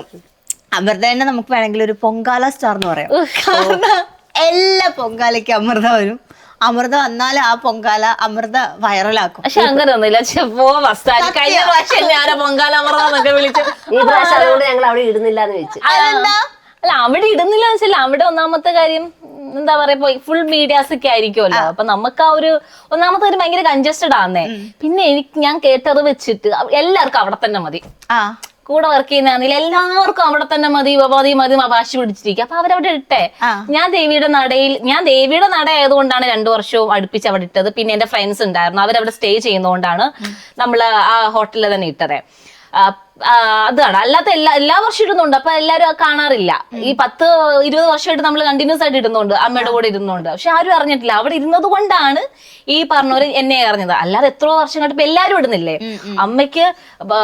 അമൃത തന്നെ നമുക്ക് വേണമെങ്കിൽ ഒരു പൊങ്കാല സ്റ്റാർ എന്ന് പറയാം. കാരണം എല്ലാ പൊങ്കാലയ്ക്കും അമൃത വരും. അമൃത വന്നാൽ ആ പൊങ്കാല അമൃത വൈറലാക്കും. പക്ഷെ അങ്ങനെ ഒന്നുമില്ല. കഴിഞ്ഞ പ്രാവശ്യം ഞാൻ പൊങ്കാല അമൃത എന്നൊക്കെ വിളിച്ചു. ഈ പ്രാവശ്യം അതുകൊണ്ട് ഞങ്ങൾ അവിടെ ഇടുന്നില്ല എന്ന് വെച്ചു. അല്ല, അവിടെ ഇടുന്നില്ല എന്ന് വെച്ചാൽ അവിടെ ഒന്നാമത്തെ കാര്യം എന്താ പറയാ, ഫുൾ മീഡിയാസ് ഒക്കെ ആയിരിക്കുമല്ലോ. അപ്പൊ നമുക്ക് ആ ഒരു ഒന്നാമത്തെ കാര്യം ഭയങ്കര കൺജസ്റ്റഡ് ആന്നേ. പിന്നെ ഞാൻ കേട്ടത് വെച്ചിട്ട് എല്ലാവർക്കും അവിടെ തന്നെ മതി. കൂടെ വർക്ക് ചെയ്യുന്നതാണെങ്കിൽ എല്ലാവർക്കും അവിടെ തന്നെ മതി വാശി പിടിച്ചിരിക്കുക. അപ്പൊ അവരവിടെ ഇട്ടേ. ഞാൻ ദേവിയുടെ നട ആയതുകൊണ്ടാണ് 2 വർഷവും അടുപ്പിച്ച് അവിടെ ഇട്ടത്. പിന്നെ എന്റെ ഫ്രണ്ട്സ് ഉണ്ടായിരുന്നു, അവരവിടെ സ്റ്റേ ചെയ്യുന്നതുകൊണ്ടാണ് നമ്മൾ ആ ഹോട്ടലിൽ തന്നെ ഇട്ടത്. അതാണ്. അല്ലാത്ത എല്ലാ വർഷവും ഇടുന്നുണ്ട്. അപ്പൊ എല്ലാരും കാണാറില്ല. ഈ 10-20 വർഷമായിട്ട് നമ്മൾ കണ്ടിന്യൂസ് ആയിട്ട് ഇടുന്നുണ്ട്, അമ്മയുടെ കൂടെ ഇരുന്നുണ്ട്. പക്ഷെ ആരും അറിഞ്ഞിട്ടില്ല. അവിടെ ഇരുന്നത് കൊണ്ടാണ് ഈ പറഞ്ഞവര് എന്നെ അറിഞ്ഞത്. അല്ലാതെ എത്രയോ വർഷം കണ്ടിപ്പോ എല്ലാരും ഇടുന്നില്ലേ. അമ്മയ്ക്ക്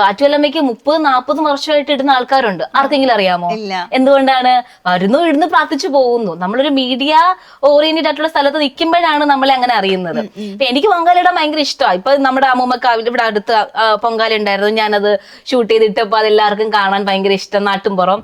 അറ്റുവല്ലമ്മയ്ക്ക് 30-40 വർഷമായിട്ട് ഇടുന്ന ആൾക്കാരുണ്ട്. ആർക്കെങ്കിലും അറിയാമോ? എന്തുകൊണ്ടാണ്? ഇടുന്ന് പ്രാർത്ഥിച്ചു പോകുന്നു. നമ്മളൊരു മീഡിയ ഓറിയന്റഡ് ആയിട്ടുള്ള സ്ഥലത്ത് നിൽക്കുമ്പോഴാണ് നമ്മളെ അങ്ങനെ അറിയുന്നത്. ഇപ്പൊ എനിക്ക് പൊങ്കാലയിടാൻ ഭയങ്കര ഇഷ്ടമാണ്. ഇപ്പൊ നമ്മുടെ അമ്മൂമ്മക്കാവിൽ ഇവിടെ അടുത്ത് പൊങ്കാല ഉണ്ടായിരുന്നു. ഞാനത് ഷൂട്ട് ചെയ്തിട്ടപ്പോ അതെല്ലാവർക്കും കാണാൻ ഭയങ്കര ഇഷ്ടം. നാട്ടുംപുറം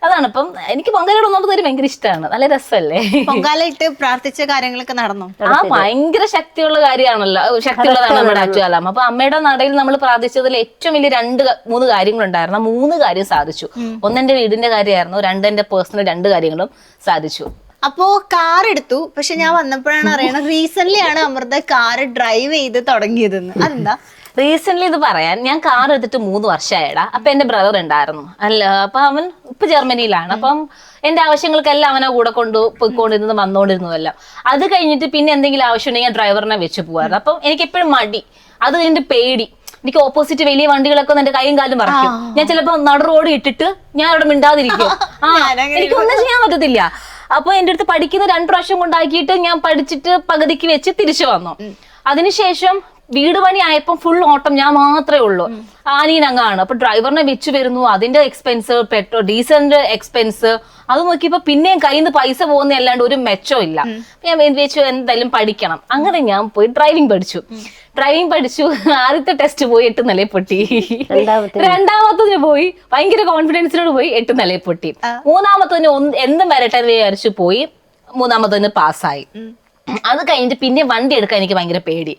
അതാണ്. ഇപ്പം എനിക്ക് പൊങ്കാലയുടെ ഒന്നാമത് ഭയങ്കര ഇഷ്ടമാണ്. നല്ല രസമല്ലേ? പൊങ്കാല ഇട്ട് പ്രാർത്ഥിച്ച കാര്യങ്ങളൊക്കെ നടന്നു. ഭയങ്കര ശക്തിയുള്ള കാര്യമാണല്ലോ, ശക്തിയുള്ളതാണ് നമ്മുടെ അച്ചുകാലം. അപ്പൊ അമ്മയുടെ നടയിൽ നമ്മൾ പ്രാർത്ഥിച്ചതിൽ ഏറ്റവും വലിയ 2-3 കാര്യങ്ങളുണ്ടായിരുന്നു. 3 കാര്യം സാധിച്ചു. 1 എന്റെ വീടിന്റെ കാര്യമായിരുന്നു, 2 എന്റെ പേഴ്സണൽ 2 കാര്യങ്ങളും സാധിച്ചു. അപ്പോ കാർ എടുത്തു. പക്ഷെ ഞാൻ വന്നപ്പോഴാണ് അറിയണത് റീസെന്റ് ആണ് അമൃത കാർ ഡ്രൈവ് ചെയ്ത് തുടങ്ങിയതെന്ന്. അതെന്താ? റീസെന്റ് ഇത് പറയാൻ, ഞാൻ കാർ എടുത്തിട്ട് 3 വർഷമായിടാ. അപ്പൊ എന്റെ ബ്രദർ ഉണ്ടായിരുന്നു. അപ്പൊ അവൻ ഇപ്പൊ ജർമ്മനിയിലാണ്. അപ്പം എന്റെ ആവശ്യങ്ങൾക്കെല്ലാം അവനെ കൂടെ പോയിക്കൊണ്ടിരുന്നത് വന്നോണ്ടിരുന്നതല്ല. അത് കഴിഞ്ഞിട്ട് പിന്നെ എന്തെങ്കിലും ആവശ്യം ഉണ്ടെങ്കിൽ ഡ്രൈവറിനെ വെച്ച് പോവാറ്. അപ്പം എനിക്ക് എപ്പോഴും മടി, അത് കഴിഞ്ഞിട്ട് പേടി. എനിക്ക് ഓപ്പോസിറ്റ് വലിയ വണ്ടികളൊക്കെ എന്റെ കൈയും കാലും മറക്കും. ഞാൻ ചിലപ്പോ നടു റോഡ് ഇട്ടിട്ട് ഞാൻ അവിടെ മിണ്ടാതിരിക്കും. എനിക്കൊന്നും ചെയ്യാൻ പറ്റത്തില്ല. അപ്പൊ എന്റെ അടുത്ത് പഠിക്കുന്ന 2 പ്രാവശ്യം കൊണ്ടാക്കിയിട്ട് ഞാൻ പഠിച്ചിട്ട് പകുതിക്ക് വെച്ച് തിരിച്ചു വന്നു. അതിനുശേഷം വീട് പണി ആയപ്പോ ഫുൾ ഓട്ടം ഞാൻ മാത്രമേ ഉള്ളൂ. ആനീനങ്ങാണ്. അപ്പൊ ഡ്രൈവറിനെ വെച്ച് വരുന്നു, അതിന്റെ എക്സ്പെൻസ്, പെട്രോൾ ഡീസലിന്റെ എക്സ്പെൻസ്, അത് നോക്കിയപ്പോ പിന്നെയും കയ്യിൽ നിന്ന് പൈസ പോകുന്ന അല്ലാണ്ട് ഒരു മെച്ചവും ഇല്ല. ഞാൻ വെച്ചു എന്തായാലും പഠിക്കണം. അങ്ങനെ ഞാൻ പോയി ഡ്രൈവിംഗ് പഠിച്ചു. ആദ്യത്തെ ടെസ്റ്റ് പോയി 8 നിലയിൽ പൊട്ടി. രണ്ടാമത്തതിന് പോയി ഭയങ്കര കോൺഫിഡൻസിനോട് പോയി 8 നിലയിൽ പൊട്ടി. മൂന്നാമത്തതിന് എന്തും വരട്ടെ വിചാരിച്ചു പോയി. മൂന്നാമത്തതിന് പാസ്സായി. അത് കഴിഞ്ഞിട്ട് പിന്നെ വണ്ടി എടുക്കാൻ എനിക്ക് ഭയങ്കര പേടി.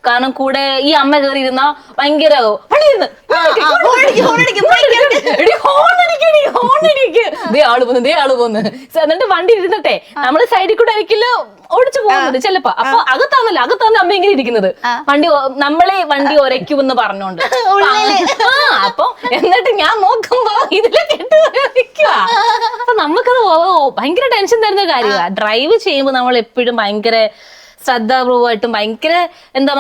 കാരണം കൂടെ ഈ അമ്മ കയറി ഇരുന്ന ഭയങ്കര ആള് പോന്ന് എന്നിട്ട് വണ്ടി ഇരുന്നിട്ടെ നമ്മള് സൈഡിൽ കൂടെ ആയിരിക്കില്ല ഓടിച്ചു പോകുന്നത് ചിലപ്പോ. അപ്പൊ അകത്താന്ന് അമ്മ ഇങ്ങനെ ഇരിക്കുന്നത്, വണ്ടി ഒരയ്ക്കുമെന്ന് പറഞ്ഞോണ്ട്. അപ്പൊ എന്നിട്ട് ഞാൻ നോക്കുമ്പോ ഇതിലെ കെട്ടുക. അപ്പൊ നമുക്കത് ഭയങ്കര ടെൻഷൻ തരുന്ന കാര്യമാണ്. ഡ്രൈവ് ചെയ്യുമ്പോൾ നമ്മൾ എപ്പോഴും ഭയങ്കര ശ്രദ്ധാപൂർവമായിട്ടും ഭയങ്കര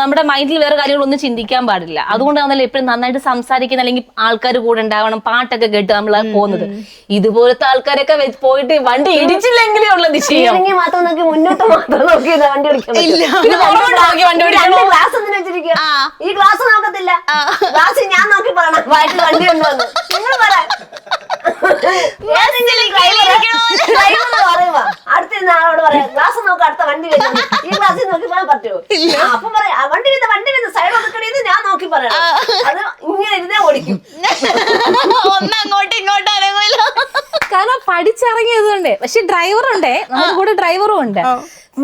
നമ്മുടെ മൈൻഡിൽ വേറെ കാര്യങ്ങളൊന്നും ചിന്തിക്കാൻ പാടില്ല. അതുകൊണ്ടാണല്ലോ എപ്പോഴും നന്നായിട്ട് സംസാരിക്കുന്ന, അല്ലെങ്കിൽ ആൾക്കാർ കൂടെ ഉണ്ടാവണം, പാട്ടൊക്കെ കേട്ട് നമ്മൾ പോകുന്നത്. ഇതുപോലത്തെ ആൾക്കാരൊക്കെ പോയിട്ട് വണ്ടി ഇടിച്ചില്ലെങ്കിലേ ഉള്ളത് ചെയ്യാം. മാത്രം നോക്കി മുന്നോട്ട് മാത്രം നോക്കി വണ്ടി ഓടിക്കാൻ. ഈ ക്ലാസ് നോക്കത്തില്ല, ക്ലാസ് ഞാൻ നോക്കി പറയണം വണ്ടി കൊണ്ടുവന്ന് നിങ്ങൾ പറയാൻ. അടുത്തിരുന്ന ആളോട് പറയാം ക്ലാസ് നോക്ക് അടുത്ത വണ്ടി വരുന്നു ഈ ക്ലാസ്സിൽ നോക്കി പോകാൻ പറ്റുമോ? അപ്പൊ പറയാം വണ്ടി വരുന്ന സൈഡ് ഒതുക്കണേന്ന് ഞാൻ നോക്കി പറയണം. അത് ഇങ്ങനെ ഇരുന്നേ ഓടിക്കും. ഒന്ന് അങ്ങോട്ടും ഇങ്ങോട്ടും അനങ്ങില്ല. കാരണം പഠിച്ചിറങ്ങിയത് കൊണ്ട്. പക്ഷെ ഡ്രൈവറുണ്ടേ, നമ്മുടെ കൂടെ ഡ്രൈവറും ഉണ്ട്.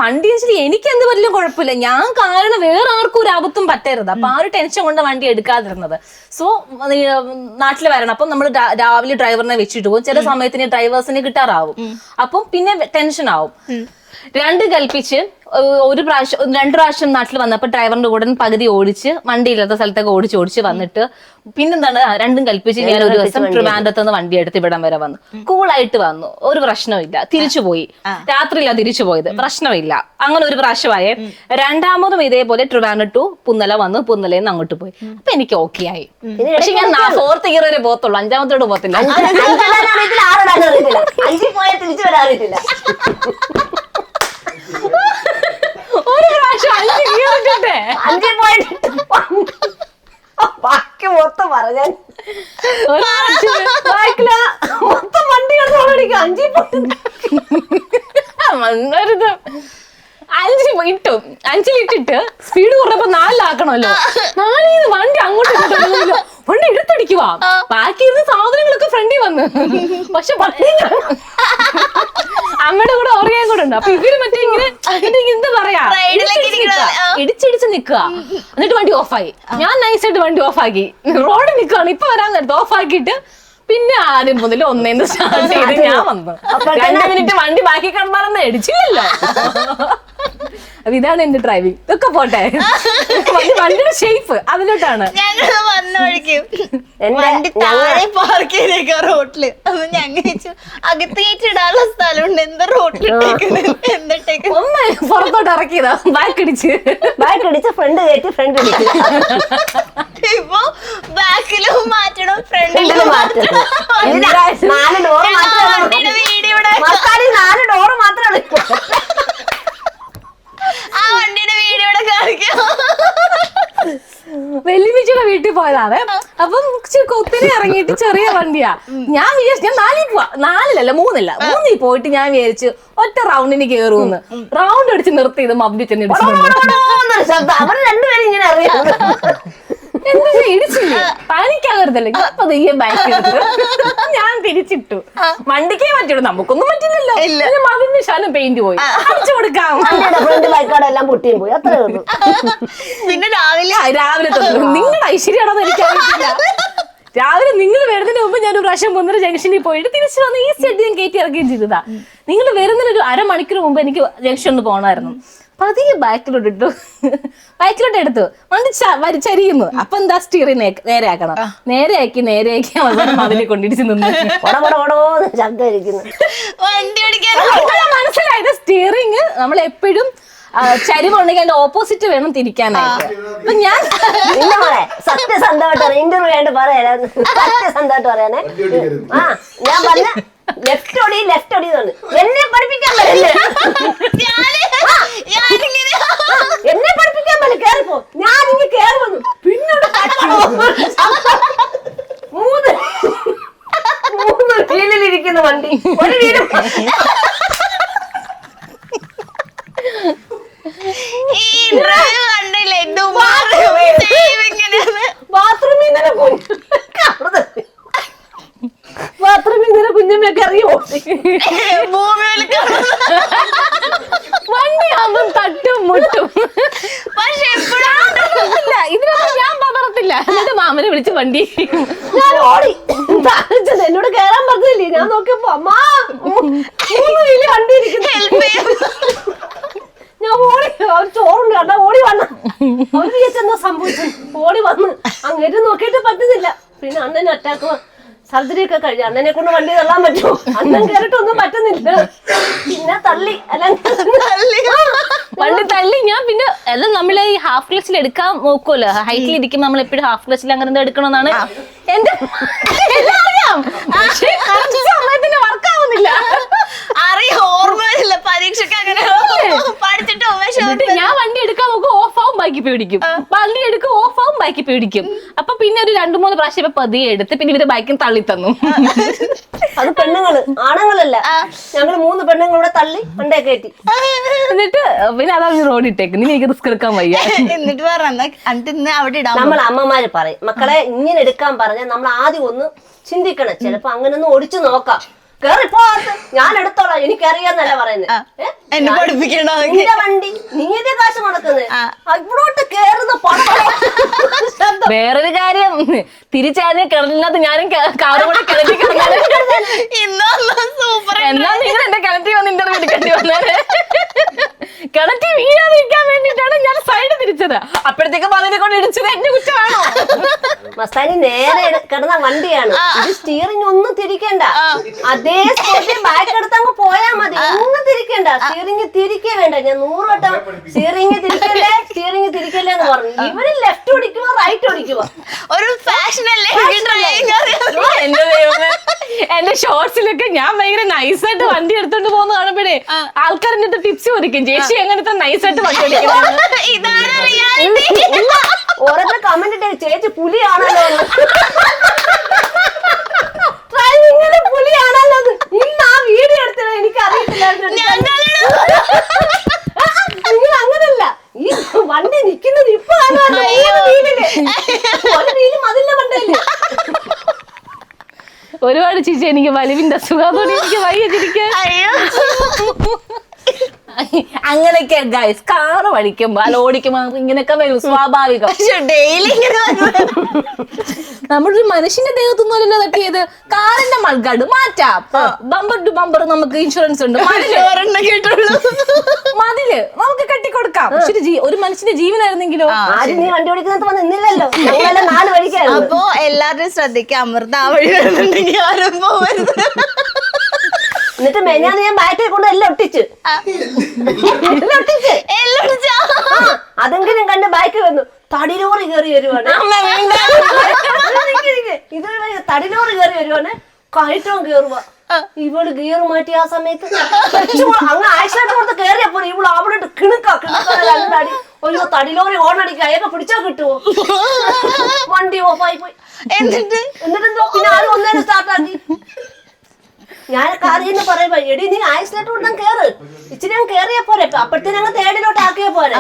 വണ്ടി വെച്ചിട്ട് എനിക്ക് എന്ത് പറ്റില്ല കുഴപ്പമില്ല, ഞാൻ കാരണം വേറെ ആർക്കും ഒരു ആപത്തും പറ്റരുത്. അപ്പൊ ആ ഒരു ടെൻഷൻ കൊണ്ട് വണ്ടി എടുക്കാതിരുന്നത്. സോ നാട്ടിൽ വരണം, അപ്പം നമ്മൾ രാവിലെ ഡ്രൈവറിനെ വെച്ചിട്ട് പോകും. ചില സമയത്തിന് ഡ്രൈവേഴ്സിന് കിട്ടാറാവും, അപ്പം പിന്നെ ടെൻഷൻ ആവും. രണ്ട് കൽപ്പിച്ച് ഒരു പ്രാവശ്യം 2 പ്രാവശ്യം നാട്ടിൽ വന്നപ്പോ ഡ്രൈവറിന്റെ കൂടെ പകുതി ഓടിച്ച് വണ്ടിയില്ലാത്ത സ്ഥലത്തൊക്കെ ഓടിച്ച് വന്നിട്ട് പിന്നെന്താണ് രണ്ടും കൽപ്പിച്ച് ഞാൻ ഒരു ദിവസം ട്രിവാൻഡ്രത്ത് നിന്ന് വണ്ടി എടുത്ത് ഇവിടം വരെ വന്നു. കൂളായിട്ട് വന്നു, ഒരു പ്രശ്നമില്ല. തിരിച്ചുപോയി, രാത്രിയില്ല തിരിച്ചു പോയത്, പ്രശ്നമില്ല. അങ്ങനെ ഒരു പ്രാവശ്യമായേ. രണ്ടാമതും ഇതേപോലെ ട്രിവാൻഡ്രം ടു പുന്നല വന്നു, പുന്നലയിൽ നിന്ന് അങ്ങോട്ട് പോയി. അപ്പൊ എനിക്ക് ഓക്കെ ആയി. പക്ഷെ ഞാൻ 4th ഇയർ വരെ പോകത്തുള്ളൂ, 5ാമത്തോട് പോകത്തില്ല. 5 പോയാൽ തിരിച്ചു വരാറിയിട്ടില്ല. ഒരു പ്രാവശ്യം 5 ഗിയർ ഇട്ടിട്ടെ 5 പോയിട്ട് ബാക്കി മൊത്തം പറഞ്ഞാൽ മൊത്തം വണ്ടി കിടന്നോടിക്കും. 5 ഇട്ടു 5-ലിട്ടിട്ട് സ്പീഡ് കുറഞ്ഞപ്പോ 4-ആക്കണമല്ലോ. 4-ന്ന് വണ്ടി അങ്ങോട്ട് വണ്ടി എടുത്തടിക്കുവാ. ബാക്കി ഇരുന്ന് സാധനങ്ങളൊക്കെ ഫ്രണ്ടിൽ വന്ന്. പക്ഷെ അമ്മയുടെ കൂടെ ഓറിയാൻ കൂടെ ഉണ്ട്. അപ്പൊ ഇവര് മറ്റേ ഇങ്ങനെ എന്താ പറയാ ഇടിച്ചിടിച്ച് നിക്കുക. എന്നിട്ട് വണ്ടി ഓഫായി. ഞാൻ നൈസായിട്ട് വണ്ടി ഓഫാക്കി റോഡിൽ നിൽക്കുകയാണ്. ഇപ്പൊ വരാൻ നേരത്തെ ഓഫാക്കിയിട്ട് പിന്നെ ആദ്യം മുതൽ 1 സ്റ്റാർട്ട് ചെയ്ത് ഞാൻ വന്നു. 2 മിനിറ്റ് വണ്ടി ബാക്കി കിടന്നാലൊന്നും അടിച്ചില്ലല്ലോ. അപ്പൊ ഇതാണ് എന്റെ ഡ്രൈവിംഗ്. ഇതൊക്കെ പോട്ടെ, വണ്ടിയുടെ ഷേപ്പ് അതിലോട്ടാണ്. ഞങ്ങള് വന്ന വഴിക്കും വണ്ടി താഴെ പാർക്ക് ചെയ്തേക്കാ റോട്ടില്. അപ്പൊ ഞങ്ങൾ അകത്ത് കയറ്റിടാനുള്ള സ്ഥലമുണ്ട്, എന്താ റോട്ടിലിട്ടേക്കുന്നത് എന്നിട്ടേക്ക് ഒന്ന് പുറത്തോട്ട് ഇറക്കിയതാ. ബാക്ക് അടിച്ച് ഫ്രണ്ട് കയറ്റി ഫ്രണ്ട് അടിച്ചു. ഇപ്പൊ ബാക്കിലും മാറ്റണം ഫ്രണ്ടിലും മാറ്റണം. 4 ഡോറ് വണ്ടിയുടെ വീഡിയോടെ 4 ഡോറ് മാത്രമേ ആ വണ്ടിയുടെ വീഡിയോടെ കാണിക്കാം. വെല്ലുവിളിച്ചുള്ള വീട്ടിൽ പോയതാണ്. അപ്പം ഒത്തിരി ഇറങ്ങിയിട്ട് ചെറിയ വണ്ടിയാ. ഞാൻ വിചാരിച്ചു ഞാൻ 4-ൽ പോവാ. 4-ലല്ല 3-ൽ പോയിട്ട് ഞാൻ വിചാരിച്ചു ഒറ്റ റൗണ്ടിന് കേറുമെന്ന്. റൗണ്ട് അടിച്ച് നിർത്തിയത് മബ്ബി ചെന്ന് ശബ്ദം. അവർ രണ്ടുപേരും ഇങ്ങനെ അറിയാം. എന്താ ഇടിച്ചില്ല, പാനിക്കാകരുതല്ലേ. ഞാൻ തിരിച്ചിട്ടു. വണ്ടിക്കേ പറ്റുള്ളൂ, നമുക്കൊന്നും പറ്റില്ലല്ലോ. മതിന് ശാലം പെയിന്റ് പോയി അടിച്ചു കൊടുക്കാം. എല്ലാം പൊട്ടിയും പോയി, അത്രേ ഉള്ളൂ. പിന്നെ രാവിലെ നിങ്ങളുടെ ഐശ്വര്യമാണെന്ന് എനിക്കറിയില്ല. രാവിലെ നിങ്ങൾ വരുന്നതിന് മുമ്പ് ഞാൻ ഒരു പ്രാവശ്യം 1 ജംഗ്ഷനിൽ പോയിട്ട് തിരിച്ചു വന്ന് ഈസി ആയിട്ട് ഞാൻ കയറ്റി ഇറക്കുകയും ചെയ്തതാ. നിങ്ങൾ വരുന്നതിന് ഒരു 1/2 മണിക്കൂർ മുമ്പ് എനിക്ക് ജംഗ്ഷനിൽ പോകണമായിരുന്നു. പതിയെ ബാക്കിലോട്ട് എടുത്തു വണ്ടി ചരിയുന്നു. അപ്പൊ എന്താ സ്റ്റിയറിംഗ് നേരെ ആക്കണം. നേരെയാക്കി അതിനെ കൊണ്ടിടിച്ച് നിന്ന് വണ്ടി ഓടിക്കാൻ മനസ്സിലായത് സ്റ്റിയറിംഗ് നമ്മൾ എപ്പോഴും ചരിവുണ്ടെങ്കിൽ അതിന്റെ ഓപ്പോസിറ്റ് വേണം തിരിക്കാനായിട്ട്. അപ്പൊ ഞാൻ സത്യസന്ധമായിട്ട് ഇന്റർവ്യൂ ആയിട്ട് പറയാ, സത്യസന്ധമായിട്ട് പറയാനേ. ഞാൻ പറഞ്ഞ ലെഫ്റ്റ് ഓടി എന്നെ പഠിപ്പിക്കാൻ പറ്റില്ല. എന്നെ പഠിപ്പിക്കാൻ പറ്റില്ല. കേറിപ്പോ ഞാനിങ്ങ് കേറി വന്നു. പിന്നോട് 3 വീലിലിരിക്കുന്ന വണ്ടി, ഒരു വീലും കണ്ടില്ലേ ബാത്റൂമിൽ ഇന്നലെ കുഞ്ഞമ്മയൊക്കെ അറിയോ വണ്ടി ആകുമ്പം തട്ടും മുട്ടും. പക്ഷെ ഇതിനൊന്നും ഞാൻ പതറത്തില്ല. എന്നിട്ട് മാമനെ വിളിച്ച് വണ്ടി ഞാൻ ഓടി. എന്നോട് കേറാൻ പറഞ്ഞില്ലേ? ഞാൻ നോക്കിയപ്പോ അമ്മാ 3 വീല് വണ്ടി ഇരിക്കുന്നു. ഞാൻ ഓടി, അവർ ചോറുണ്ട് കണ്ടാ ഓടി വന്ന. അവർ വിചാരിച്ചെന്താ സംഭവിച്ചു, ഓടി വന്ന് അങ്ങേറ്റ് നോക്കിയിട്ട് പറ്റുന്നില്ല. പിന്നെ അണ്ണന് അറ്റാക്ക് സർജറി ഒക്കെ കഴിഞ്ഞു. അണ്ണനെ കൊണ്ട് വണ്ടി തള്ളാൻ പറ്റുമോ? അണ്ണൻ കേറിട്ടൊന്നും പറ്റുന്നില്ല. പിന്നെ തള്ളി വണ്ടി തള്ളി. ഞാൻ പിന്നെ എല്ലാം നമ്മളെ ഈ ഹാഫ് ക്ലച്ചിൽ എടുക്കാൻ നോക്കുമല്ലോ. ഹൈറ്റിൽ ഇരിക്കുമ്പോൾ നമ്മൾ എപ്പോഴും ഹാഫ് ക്ലച്ചിൽ അങ്ങനെ എന്താ എടുക്കണമെന്നാണ് എന്റെ അറിയാം. പക്ഷേ സമയത്തിന് വർക്ക് ആവുന്നില്ല. ഓർമ്മയില്ല പരീക്ഷയ്ക്ക് അങ്ങനെ പഠിച്ചിട്ടോ. ഞാൻ വണ്ടി എടുക്കാൻ നോക്കും, ഓഫ് ആവും. ബൈക്കിൽ പിടിക്കും, വണ്ടി എടുക്കും ഓഫ് ആവും ബൈക്കിൽ പിടിക്കും. അപ്പൊ പിന്നെ ഒരു 2-3 പ്രാവശ്യം ഇപ്പൊ പതിയെ എടുത്ത് പിന്നെ ഇവര് ബൈക്കിൽ തള്ളി തന്നു. അത് പെണ്ണുങ്ങള്, ആണുങ്ങളല്ല. ഞങ്ങള് 3 പെണ്ണുങ്ങളൂടെ തള്ളി വണ്ടേ കയറ്റി. എന്നിട്ട് പിന്നെ അതാണ് റോഡ് ഇട്ടേക്ക്, നീ എനിക്ക് റിസ്ക് എടുക്കാൻ വയ്യ. എന്നിട്ട് പറഞ്ഞ അവിടെ ഇടാം. നമ്മൾ അമ്മമാര് പറയും മക്കളെ ഇങ്ങനെ എടുക്കാൻ പറഞ്ഞാൽ നമ്മൾ ആദ്യം ഒന്ന് ചിന്തിക്കണം. ചിലപ്പോ അങ്ങനെ ഒന്ന് ഓടിച്ചു നോക്കാം. കേറിപ്പോ, ഞാൻ എടുത്തോളാം, എനിക്കറിയാന്നല്ല പറയുന്നത്. എന്നെ പഠിപ്പിക്കണോ? നിന്റെ വണ്ടി നീന്റെ കാശ് മുടക്കുന്നത്, ഇവിടോട്ട് കേറുന്ന പണം. വേറൊരു കാര്യം, തിരിച്ചായിരുന്നു കിണറ്റിനകത്ത് ഞാനും കാറും കൂടെ കിണറ്റി സൂപ്പർ. എന്നാ നിങ്ങൾ എന്റെ കിണറ്റി വന്ന് ഇന്റർവ്യൂ എടുക്കേണ്ടി വന്നത്. കിണറ്റി വീഴാതിരിക്കാൻ വേണ്ടിട്ടാണ് ഞാൻ സൈഡ് തിരിച്ചത്. അപ്പോഴത്തേക്കും അതിനെ കൊണ്ട് ഇടിച്ചത് എന്റെ കുറ്റമാണോ? മസ്താനി നേരെ കിടന്ന വണ്ടിയാണ്, ഇത് സ്റ്റിയറിംഗ് ഒന്നും തിരിക്കണ്ട, അതേ സ്പോട്ടിൽ ബാക്ക് എടുത്ത് അങ്ങ് പോയാൽ മതി. ഒന്നും തിരിക്കണ്ട, സ്റ്റിയറിംഗ് തിരിക്കേ വേണ്ട. ഞാൻ 100 വട്ടം സ്റ്റിയറിംഗ് തിരിക്കല്ലേ എന്ന് പറഞ്ഞു. ഇവര് ലെഫ്റ്റ് ഓടിക്കുവോ റൈറ്റ് ഓടിക്കുവോ? ഒരു ഫാഷൻ അല്ലേ? എന്റെ ദൈവമേ, എന്റെ ഷോർട്സിലൊക്കെ ഞാൻ ഭയങ്കര നൈസായിട്ട് വണ്ടി എടുത്തോണ്ട് പോകുന്ന കാണുമ്പോഴേ ആൾക്കാർ എന്നിട്ട് ടിപ്സ് ചോദിക്കും, ചേച്ചി എങ്ങനത്തെ നൈസായിട്ട് വണ്ടി ഓടിക്കുന്നത്. ഇതാണ് റിയാലിറ്റി. ഓരോരുത്തർ കമന്റ് ഇട്ടേ ചേച്ചി പുലിയാണല്ലോ, ഡ്രൈവിംഗില് പുലിയാണല്ലോ. ഇന്ന് ആ വീഡിയോ എടുത്തത് എനിക്ക് അറിയത്തില്ലായിരുന്നു. നിങ്ങൾ അങ്ങനല്ല, ഈ വണ്ടി നിക്കുന്നത് ഇപ്പൊ കാണുമല്ലോ. ഒരു വീലും അതിന്റെ മണ്ടല്ലേ. ഒരുപാട് ചേച്ചി എനിക്ക് വലിവിന്റെ അസുഖത്തോടെ എനിക്ക് വയ്യ ചിരിക്കാൻ. അങ്ങനെയൊക്കെ ഗൈസ്, കാറ് പഠിക്കുമ്പോ അല്ല ഓടിക്കുമ്പോ ഇങ്ങനെയൊക്കെ വരും, സ്വാഭാവികം. ഡെയിലി നമ്മളൊരു മനുഷ്യന്റെ ദേഹത്തൊന്നുമല്ലല്ലോ തട്ടിയത്. കാറിന്റെ മൾഗാർഡ് മാറ്റാം, ബമ്പർ ടു ബമ്പർ നമുക്ക് ഇൻഷുറൻസ് ഉണ്ട്, മതില് നമുക്ക് കെട്ടിക്കൊടുക്കാം. പക്ഷെ ഒരു മനുഷ്യന്റെ ജീവനായിരുന്നെങ്കിലോ? ആരും നീ വണ്ടി ഓടിക്കുന്നത് വന്ന് നിന്നില്ലല്ലോ, 4 വഴിക്കാണ്. അപ്പൊ എല്ലാവരും ശ്രദ്ധിക്കാം, അമൃത ആ വഴി വരുന്നുണ്ടെങ്കിൽ ആരും പോവരുത്. എന്നിട്ട് മെഞ്ഞാന്ന് ഞാൻ ബാക്കിൽ കൊണ്ട് എല്ലാം ഒട്ടിച്ച് അതെങ്കിലും കണ്ട് ബാക്കിൽ വന്നു. തടിലോറി കയറി വരുവാണ്, തടിലോറി കയറി വരുവാണ്, കയറ്റവും കേറുക. ഇവള് ഗിയർ മാറ്റി ആ സമയത്ത് അങ്ങ് ആക്സിഡന്റ് കൊടുത്ത് കേറിയപ്പോൾ ഇവള് അവിടെ കിണുക്കാടി. അയ്യോ തടിലോറി ഓണടിക്കുക, അയൊക്കെ പിടിച്ചാ കിട്ടുവോ? വണ്ടി ഓഫായി പോയി. എന്നിട്ടെന്തോ പിന്നെ ആരും ഒന്നേരം സ്റ്റാർട്ടാക്കി. ഞാൻ കാറിന്ന് പറയുമ്പോ എടി നീ ആക്സിഡന്റ് കൊടുത്താൽ കേറ്, ഇച്ചിരി അങ്ങ് കേറിയാ പോരെ, അപ്പഴത്തേനും അങ്ങ് തേടിലോട്ട് ആക്കിയാ പോരെ.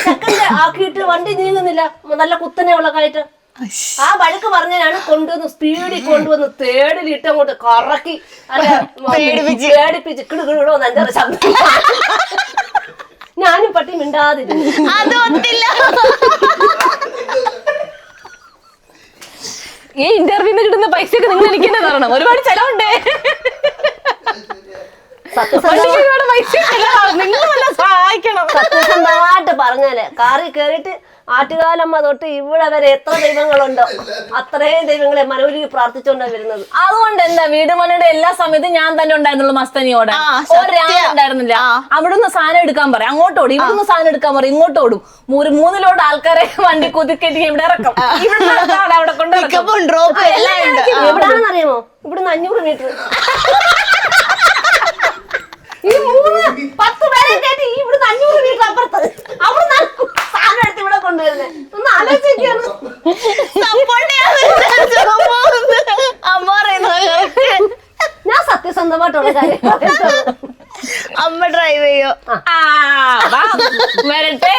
സെക്കൻഡ് ആക്കിയിട്ട് വണ്ടി നീങ്ങുന്നില്ല, നല്ല കുത്തനെ ഉള്ള കയറ്റം. ആ വഴക്ക് പറഞ്ഞാണ് കൊണ്ടുവന്ന് സ്പീഡിൽ കൊണ്ടുവന്ന് തേടിലിട്ട് അങ്ങോട്ട് കറക്കി പേടിപ്പിച്ച് കിടുകിടോ നഞ്ചറ ശബ്ദം. ഞാനും പട്ടി മിണ്ടാതിരുന്നു. ഈ ഇന്റർവ്യൂന്ന് കിട്ടുന്ന പൈസയൊക്കെ നിങ്ങൾ എനിക്ക് തന്നെ തരണം, ഒരുപാട് ചെലവുണ്ടേ. സത്യസന്ധമായിട്ട് പറഞ്ഞാല് കാറിൽ കേറിയിട്ട് ആറ്റുകാലമ്മ തൊട്ട് ഇവിടെ വരെ എത്ര ദൈവങ്ങളുണ്ടോ അത്രയും ദൈവങ്ങളെ മനോരുകി പ്രാർത്ഥിച്ചുകൊണ്ടാണ് വരുന്നത്. അതുകൊണ്ട് എന്താ വീട് പണിയുടെ എല്ലാ സമയത്തും ഞാൻ തന്നെ ഉണ്ടായിരുന്നുള്ളൂ മസ്തനിയോടെ, ഒരാളുണ്ടായിരുന്നില്ല. അവിടുന്ന് സാധനം എടുക്കാൻ പറയും അങ്ങോട്ട് ഓടും, ഇവിടുന്ന് സാധനം എടുക്കാൻ പറയും ഇങ്ങോട്ട് ഓടും. 3 ലോഡ് ആൾക്കാരെ വണ്ടി കുതിക്കെട്ടി ഇവിടെ ഇറക്കും, അവിടെ കൊണ്ട് എവിടാണെന്ന് അറിയാമോ? ഇവിടുന്ന് 500 മീറ്റർ. ഈ 10 പേരെ കയറ്റി ഇവിടുന്ന് 500 മീറ്റർ അപ്പുറത്ത് അവിടെ സാധനം എടുത്ത് ഇവിടെ കൊണ്ടുവരുന്നത്. ഒന്ന് ആലോചിക്കാണ്. ഞാൻ സത്യസന്ധമായിട്ടുള്ള കാര്യം അമ്മ ഡ്രൈവ് ചെയ്യോ? വരട്ടെ,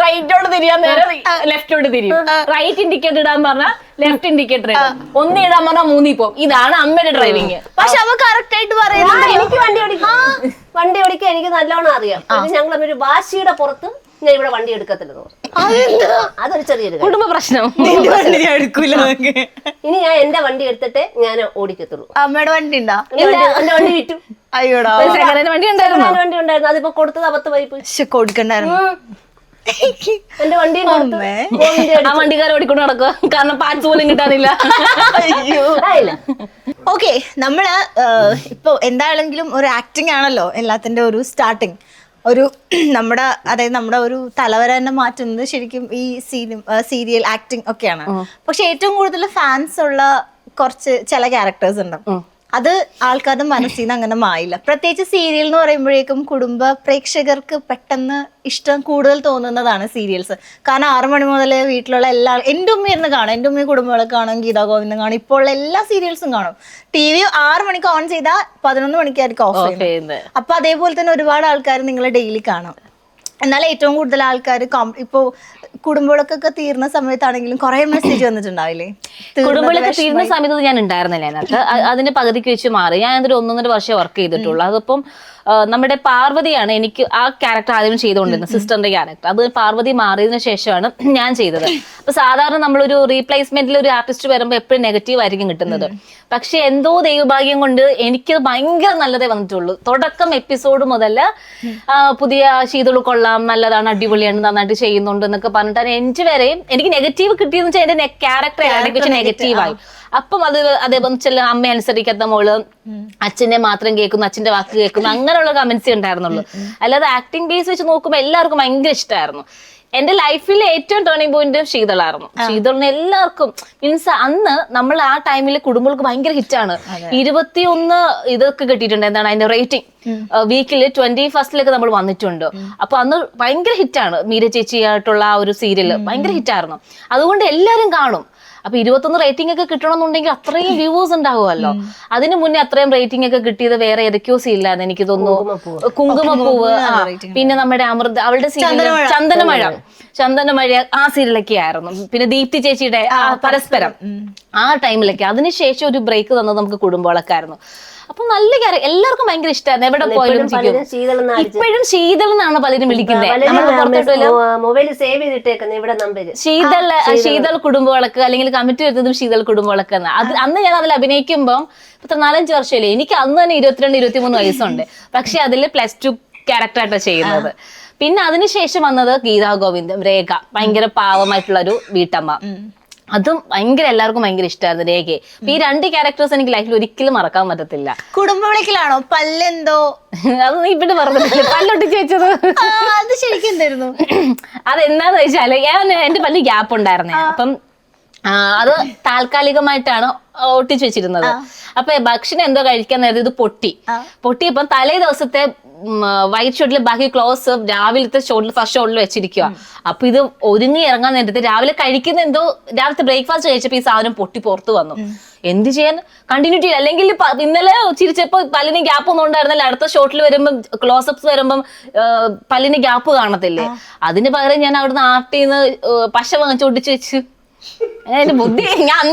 റൈറ്റോട്ട് തിരിയാൻ നേരം ലെഫ്റ്റോട്ട് തിരിയും. റൈറ്റ് ഇൻഡിക്കേറ്റർ ഇടാൻ പറഞ്ഞാൽ ലെഫ്റ്റ് ഇൻഡിക്കേറ്റർ ഇടാം, 1 ഇടാൻ പറഞ്ഞാൽ 3 പോകും. ഇതാണ് അമ്മയുടെ ഡ്രൈവിങ്. പക്ഷെ അവ കറക്റ്റ് ആയിട്ട് പറയുന്നത്. എനിക്ക് വണ്ടി ഓടിക്കാൻ എനിക്ക് നല്ലോണം അറിയാം. ഞങ്ങൾ ഒരു വാശിയുടെ പുറത്ത് ഞാൻ ഇവിടെ വണ്ടി എടുക്കത്തില്ലെന്ന് പറഞ്ഞു. അതൊരു ചെറിയൊരു കുടുംബ പ്രശ്നം. ഇനി ഞാൻ എന്റെ വണ്ടി എടുത്തിട്ടേ ഞാൻ ഓടിക്കത്തുള്ളൂ. അമ്മയുടെ വണ്ടി ഉണ്ടോ? എന്റെ വണ്ടി വിറ്റു. അയ്യോടാ, വണ്ടി ഉണ്ടായിരുന്നു. വണ്ടി ഉണ്ടായിരുന്നു, അതിപ്പോ കൊടുത്തത് 10 പൈപ്പ് കൊടുക്കണ്ടായിരുന്നു. എന്റെ വണ്ടി ആ വണ്ടിക്കാരെ ഓടിക്കൊണ്ട് നടക്കുക, കാരണം പാർട്സ് പോലും കിട്ടാനില്ല. ഓക്കെ, നമ്മള് ഇപ്പൊ എന്താണെങ്കിലും ഒരു ആക്ടിങ് ആണല്ലോ എല്ലാത്തിന്റെ ഒരു സ്റ്റാർട്ടിങ്. ഒരു നമ്മുടെ ഒരു തലവര തന്നെ മാറ്റുന്നത് ശരിക്കും ഈ സീരിയൽ ആക്ടിങ് ഒക്കെയാണ്. പക്ഷെ ഏറ്റവും കൂടുതൽ ഫാൻസ് ഉള്ള കുറച്ച് ചില ക്യാരക്ടേഴ്സ് ഉണ്ട്. അത് ആൾക്കാരുടെ മനസ്സിൽ നിന്ന് അങ്ങനെ മായില്ല. പ്രത്യേകിച്ച് സീരിയൽ എന്ന് പറയുമ്പോഴേക്കും കുടുംബ പ്രേക്ഷകർക്ക് പെട്ടെന്ന് ഇഷ്ടം കൂടുതൽ തോന്നുന്നതാണ് സീരിയൽസ്. കാരണം 6 മണി മുതൽ വീട്ടിലുള്ള എൻ്റെ ഉമ്മ ഇരുന്ന് കാണും, എൻ്റെ ഉമ്മ കുടുംബങ്ങളൊക്കെ കാണും, ഗീതാ ഗോവിന്ദം കാണും, ഇപ്പോൾ ഉള്ള എല്ലാ സീരിയൽസും കാണും. TV 6 മണിക്ക് ഓൺ ചെയ്താൽ 11 മണിക്കായിരിക്കും ഓഫ് ചെയ്യുന്നത്. അപ്പൊ അതേപോലെ തന്നെ ഒരുപാട് ആൾക്കാർ നിങ്ങളെ ഡെയിലി കാണും. എന്നാൽ ഏറ്റവും കൂടുതൽ ആൾക്കാർ ഇപ്പോൾ കുടുംബങ്ങളൊക്കെ തീർന്ന സമയത്താണെങ്കിലും കുറെ മെസ്സേജ് വന്നിട്ടുണ്ടാവില്ലേ? കുടുംബങ്ങളൊക്കെ തീർന്ന സമയത്ത് ഞാൻ ഉണ്ടായിരുന്നില്ല അതിനകത്ത്. അതിന്റെ പകുതിക്ക് വെച്ച് മാറി. ഞാൻ അതിന്റെ 1.5 വർഷം വർക്ക് ചെയ്തിട്ടുള്ളൂ. അതിപ്പം നമ്മുടെ പാർവതിയാണ് എനിക്ക് ആ ക്യാരക്ടർ ആദ്യം ചെയ്തുകൊണ്ടിരുന്നത്, സിസ്റ്ററിന്റെ ക്യാരക്ടർ. അത് പാർവതി മാറിയതിനു ശേഷമാണ് ഞാൻ ചെയ്തത്. അപ്പൊ സാധാരണ നമ്മളൊരു റീപ്ലേസ്മെന്റിൽ ഒരു ആർട്ടിസ്റ്റ് വരുമ്പോൾ എപ്പോഴും നെഗറ്റീവ് ആയിരിക്കും കിട്ടുന്നത്. പക്ഷെ എന്തോ ദൈവഭാഗ്യം കൊണ്ട് എനിക്ക് ഭയങ്കര നല്ലതേ വന്നിട്ടുള്ളൂ. തുടക്കം എപ്പിസോഡ് മുതൽ പുതിയ ശീതളു കൊള്ളാം, നല്ലതാണ്, അടിപൊളിയാണ്, നന്നായിട്ട് ചെയ്യുന്നുണ്ട് എന്നൊക്കെ പറഞ്ഞിട്ടാണ് എൻഡ് വരെയും എനിക്ക് നെഗറ്റീവ് കിട്ടിയെന്ന് വെച്ചാൽ എന്റെ ക്യാരക്ടർ നെഗറ്റീവായി. അപ്പം അതേപോലെ ചില അമ്മ അനുസരിക്കാത്ത മോള്, അച്ഛനെ മാത്രം കേൾക്കുന്നു, അച്ഛന്റെ വാക്ക് കേൾക്കുന്നു, അങ്ങനെയുള്ള കമന്റ്സേ ഉണ്ടായിരുന്നുള്ളൂ. അല്ലാതെ ആക്ടിംഗ് ബേസ് വെച്ച് നോക്കുമ്പോൾ എല്ലാവർക്കും ഭയങ്കര ഇഷ്ടമായിരുന്നു. എന്റെ ലൈഫിലെ ഏറ്റവും ടേണിംഗ് പോയിന്റ് ശീതളായിരുന്നു. ശീതളിന് എല്ലാവർക്കും മീൻസ് അന്ന് നമ്മൾ ആ ടൈമിൽ കുടുംബങ്ങൾക്ക് ഭയങ്കര ഹിറ്റാണ്. 21 ഇതൊക്കെ കിട്ടിയിട്ടുണ്ട്. എന്താണ് അതിന്റെ റേറ്റിംഗ്? വീക്കില് 21st നമ്മൾ വന്നിട്ടുണ്ട്. അപ്പൊ അന്ന് ഭയങ്കര ഹിറ്റാണ്. മീര ചേച്ചിയായിട്ടുള്ള ആ ഒരു സീരിയല് ഭയങ്കര ഹിറ്റായിരുന്നു. അതുകൊണ്ട് എല്ലാരും കാണും. അപ്പൊ 21 റേറ്റിംഗ് ഒക്കെ കിട്ടണമെന്നുണ്ടെങ്കിൽ അത്രയും വ്യൂവേഴ്സ് ഉണ്ടാവുമല്ലോ. അതിനു മുന്നേ അത്രയും റേറ്റിംഗ് ഒക്കെ കിട്ടിയത് വേറെ ഏതൊക്കെയോ സീരിയലാണ് എനിക്ക് തോന്നുന്നു. കുങ്കുമപ്പൂവ്, പിന്നെ നമ്മുടെ അവളുടെ സീരിയൽ ചന്ദനമഴ ആ സീരിയലൊക്കെ ആയിരുന്നു. പിന്നെ ദീപ്തി ചേച്ചിയുടെ പരസ്പരം ആ ടൈമിലൊക്കെ. അതിനുശേഷം ഒരു ബ്രേക്ക് തന്നത് നമുക്ക് കുടുംബങ്ങളൊക്കെ ആയിരുന്നു. അപ്പൊ നല്ല എല്ലാവർക്കും ഭയങ്കര ഇഷ്ടമായിരുന്നു. എവിടെ പോയാലും ഇപ്പോഴും ശീതൾ എന്നാണ് പലരും വിളിക്കുന്നത്. ശീതൾ കുടുംബവിളക്ക് അല്ലെങ്കിൽ കമ്മിറ്റി വരുന്നതും ശീതൾ കുടുംബവിളക്ക് എന്ന്. അത് അന്ന് ഞാൻ അതിൽ അഭിനയിക്കുമ്പോൾ 4-5 വർഷമല്ലേ, എനിക്ക് അന്ന് തന്നെ 22-23 വയസ്സുണ്ട്. പക്ഷെ അതിൽ +2 ക്യാരക്ടറായിട്ടാണ് ചെയ്യുന്നത്. പിന്നെ അതിനുശേഷം വന്നത് ഗീതാ ഗോവിന്ദം, രേഖ, ഭയങ്കര പാവമായിട്ടുള്ള ഒരു വീട്ടമ്മ. അതും ഭയങ്കര എല്ലാവർക്കും ഭയങ്കര ഇഷ്ടമായിരുന്നു രേഖയെ. ഈ 2 ക്യാരക്ടേഴ്സ് എനിക്ക് ലൈഫിൽ ഒരിക്കലും മറക്കാൻ പറ്റത്തില്ല. കുടുംബവിളക്കിലാണോ പല്ലെന്തോ? അത് നീ ഇവിടെ പറഞ്ഞിട്ടില്ലേ പല്ലൊട്ടിച്ച് വെച്ചത്? അത് ശരിക്കും എന്തായിരുന്നു? അതെന്താന്ന് വെച്ചാല് എന്റെ പല്ല് ഗ്യാപ്പ് ഉണ്ടായിരുന്നേ. അപ്പം അത് താൽക്കാലികമായിട്ടാണ് ഒട്ടിച്ചു വെച്ചിരുന്നത്. അപ്പൊ ഭക്ഷണം എന്തോ കഴിക്കാൻ നേരത്തെ ഇത് പൊട്ടിയപ്പം തലേ ദിവസത്തെ വൈറ്റ് ഷോട്ടിൽ ബാക്കി ക്ലോസ് രാവിലത്തെ ഷോട്ടിൽ ഫസ്റ്റ് ഷോട്ടിൽ വെച്ചിരിക്കുക. അപ്പൊ ഇത് ഒരുങ്ങി ഇറങ്ങാൻ നേരത്തെ രാവിലെ കഴിക്കുന്ന എന്തോ രാവിലത്തെ ബ്രേക്ക്ഫാസ്റ്റ് കഴിച്ചപ്പോ ഈ സാധനം പൊട്ടി പുറത്തു വന്നു. എന്ത് ചെയ്യാൻ, കണ്ടിന്യൂറ്റി അല്ലെങ്കിൽ ഇന്നലെ ചിരിച്ചപ്പോ പല്ലിന് ഗ്യാപ്പ് ഒന്നും ഉണ്ടായിരുന്നില്ല. അടുത്ത ഷോട്ടിൽ വരുമ്പം ക്ലോസപ്സ് വരുമ്പം പല്ലിന് ഗ്യാപ്പ് കാണത്തില്ലേ. അതിന് പകരം ഞാൻ അവിടുന്ന് ആർട്ടിന്ന് പശ വാങ്ങിച്ച് ഒട്ടിച്ചു വെച്ച് എന്റെ ബുദ്ധി ഞാൻ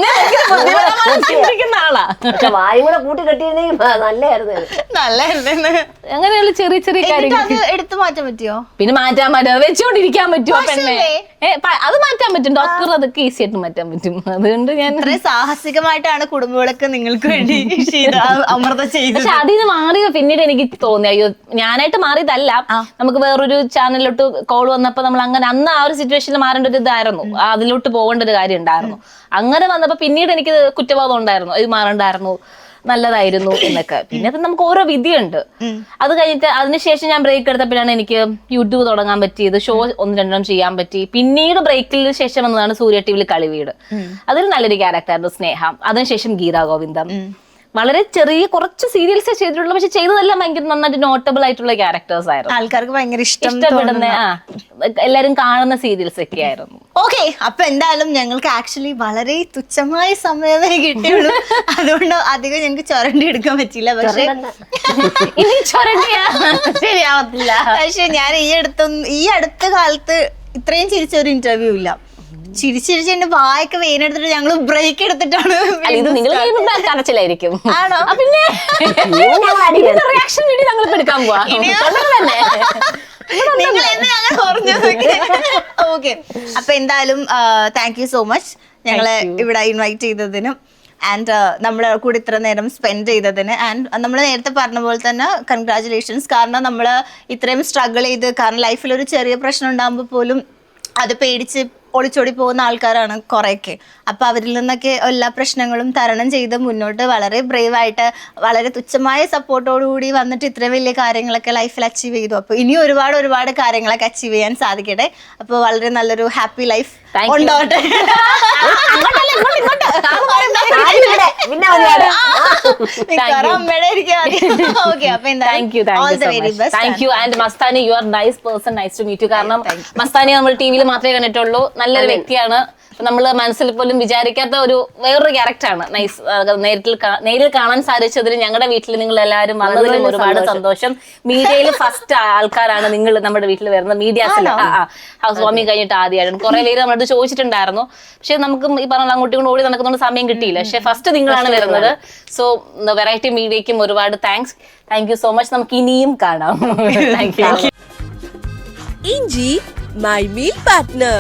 ചിന്തിക്കുന്ന ആളാ. വായും കൂടെ കൂട്ടി കെട്ടിയിരുന്നെങ്കിൽ നല്ലായിരുന്നു. അങ്ങനെയുള്ള ചെറിയ ചെറിയ കാര്യങ്ങൾ എടുത്തു മാറ്റാൻ പറ്റിയോ? പിന്നെ മാറ്റാൻ പറ്റും, വെച്ചോണ്ടിരിക്കാൻ പറ്റുമോ പെണ്ണെ? അത് മാറ്റാൻ പറ്റും. ഡോക്ടർ അതൊക്കെ ഈസി ആയിട്ട് മാറ്റാൻ പറ്റും. അതുകൊണ്ട് ഞാൻ സാഹസികമായിട്ടാണ് കുടുംബങ്ങളൊക്കെ നിങ്ങൾക്ക് വേണ്ടി അമൃത ചെയ്തത്. പക്ഷെ അതിന് മാറിയോ പിന്നീട് എനിക്ക് തോന്നി അയ്യോ ഞാനായിട്ട് മാറിയതല്ല. നമുക്ക് വേറൊരു ചാനലിലോട്ട് കോൾ വന്നപ്പോ നമ്മൾ അങ്ങനെ അന്ന് ആ ഒരു സിറ്റുവേഷനിൽ മാറേണ്ട ഒരു ഇതായിരുന്നു, അതിലോട്ട് പോകേണ്ട ഒരു കാര്യം ഉണ്ടായിരുന്നു. അങ്ങനെ വന്നപ്പോ പിന്നീട് എനിക്ക് കുറ്റബോധം ഉണ്ടായിരുന്നു, ഇത് മാറണ്ടായിരുന്നു, നല്ലതായിരുന്നു എന്നൊക്കെ. പിന്നെ നമുക്ക് ഓരോ വിധിയുണ്ട്. അത് കഴിഞ്ഞിട്ട് അതിനുശേഷം ഞാൻ ബ്രേക്ക് എടുത്തപ്പോഴാണ് എനിക്ക് യൂട്യൂബ് തുടങ്ങാൻ പറ്റിയത്. ഷോ 1-2 ചെയ്യാൻ പറ്റി. പിന്നീട് ബ്രേക്കിന് ശേഷം വന്നതാണ് സൂര്യ ടിവിയിൽ കളിവീട്. അതിൽ നല്ലൊരു ക്യാരക്ടറായിരുന്നു സ്നേഹം. അതിനുശേഷം ഗീതാ ഗോവിന്ദം. വളരെ ചെറിയ കുറച്ച് സീരിയൽസേ ചെയ്തിട്ടുള്ളൂ. പക്ഷെ ചെയ്തതെല്ലാം ഭയങ്കര നന്നായിട്ട് നോട്ടബിൾ ആയിട്ടുള്ള ക്യാരക്ടേഴ്സ് ആയിരുന്നു. ആൾക്കാർക്ക് ഭയങ്കര ഇഷ്ടപ്പെടുന്ന എല്ലാരും കാണുന്ന സീരിയൽസ് ഒക്കെ ആയിരുന്നു. ഓക്കെ, അപ്പൊ എന്തായാലും ഞങ്ങൾക്ക് ആക്ച്വലി വളരെ തുച്ഛമായ സമയമേ കിട്ടിയുള്ളൂ. അതുകൊണ്ട് അധികം ഞങ്ങൾക്ക് ചൊരണ്ടി എടുക്കാൻ പറ്റില്ല. പക്ഷെ ഇനി ചൊരണ്ടിയാ ശരിയാവത്തില്ല. പക്ഷെ ഞാൻ ഈ അടുത്ത കാലത്ത് ഇത്രയും ചിരിച്ച ഒരു ഇന്റർവ്യൂ ഇല്ല. ചിരിച്ചിരിച്ച് എന്റെ വായൊക്കെ വേനെടുത്തിട്ട് ഞങ്ങള് ബ്രേക്ക് എടുത്തിട്ടാണ്. ഇത് നിങ്ങൾ കരച്ചിലായിരിക്കും. ആണോ? പിന്നെ റിയാക്ഷൻ വീഡിയോ ഞങ്ങൾ എടുക്കാൻ പോവാ. ഓക്കെ, അപ്പൊ എന്തായാലും താങ്ക് യു സോ മച്ച് ഞങ്ങളെ ഇവിടെ ഇൻവൈറ്റ് ചെയ്തതിനും ആൻഡ് നമ്മളെ കൂടെ ഇത്ര നേരം സ്പെൻഡ് ചെയ്തതിന്. ആൻഡ് നമ്മൾ നേരത്തെ പറഞ്ഞ പോലെ തന്നെ കൺഗ്രാറ്റുലേഷൻസ്. കാരണം നമ്മൾ ഇത്രയും സ്ട്രഗിൾ ചെയ്ത്, കാരണം ലൈഫിൽ ഒരു ചെറിയ പ്രശ്നം ഉണ്ടാകുമ്പോൾ പോലും അത് പേടിച്ച് ഒളിച്ചോടി പോകുന്ന ആൾക്കാരാണ് കുറേയൊക്കെ. അപ്പൊ അവരിൽ നിന്നൊക്കെ എല്ലാ പ്രശ്നങ്ങളും തരണം ചെയ്ത് മുന്നോട്ട് വളരെ ബ്രേവായിട്ട് വളരെ തുച്ഛമായ സപ്പോർട്ടോടുകൂടി വന്നിട്ട് ഇത്രയും വലിയ കാര്യങ്ങളൊക്കെ ലൈഫിൽ അച്ചീവ് ചെയ്തു. അപ്പൊ ഇനി ഒരുപാട് കാര്യങ്ങളൊക്കെ അച്ചീവ് ചെയ്യാൻ സാധിക്കട്ടെ. അപ്പൊ വളരെ നല്ലൊരു ഹാപ്പി ലൈഫ് ഉണ്ടാവട്ടെ. പിന്നെ മതിയാണ്. മിക്കവാറും അമ്മയുടെ ആയിരിക്കും. Okay, അപ്പൊ താങ്ക് യു എന്തായാലും all the very best. Thank you. And Mastani, you are nice person, nice to meet you. കാരണം മസ്താനി നമ്മൾ ടിവിയിൽ മാത്രമേ കണ്ടിട്ടുള്ളൂ. നല്ലൊരു വ്യക്തിയാണ്. നമ്മള് മനസ്സിൽ പോലും വിചാരിക്കാത്ത ഒരു വേറൊരു ക്യാരക്ടറാണ്. നൈസ്. നേരിൽ കാണാൻ സാധിച്ചതിന് ഞങ്ങളുടെ വീട്ടിൽ നിങ്ങൾ എല്ലാവരും വന്നതിലും ഒരുപാട് സന്തോഷം. മീഡിയയിൽ ഫസ്റ്റ് ആൾക്കാരാണ് നിങ്ങൾ നമ്മുടെ വീട്ടിൽ വരുന്നത്. മീഡിയാസിൽ ഹൗസ് വാമിങ് കഴിഞ്ഞിട്ട് ആദ്യമായിട്ട് കുറെ പേര് നമ്മളോട് ചോദിച്ചിട്ടുണ്ടായിരുന്നു. പക്ഷെ നമുക്ക് ഈ പറഞ്ഞ അങ്ങോട്ടും ഇങ്ങോട്ടും ഓടി നടക്കുന്നതുകൊണ്ട് സമയം കിട്ടിയില്ല. പക്ഷെ ഫസ്റ്റ് നിങ്ങളാണ് വരുന്നത്. സോ വെറൈറ്റി മീഡിയയ്ക്കും ഒരുപാട് thanks. Thank you so much. നമുക്ക് ഇനിയും കാണാം. Thank you. ഇഞ്ചി മൈ മീൽ പാർട്ട്ണർ.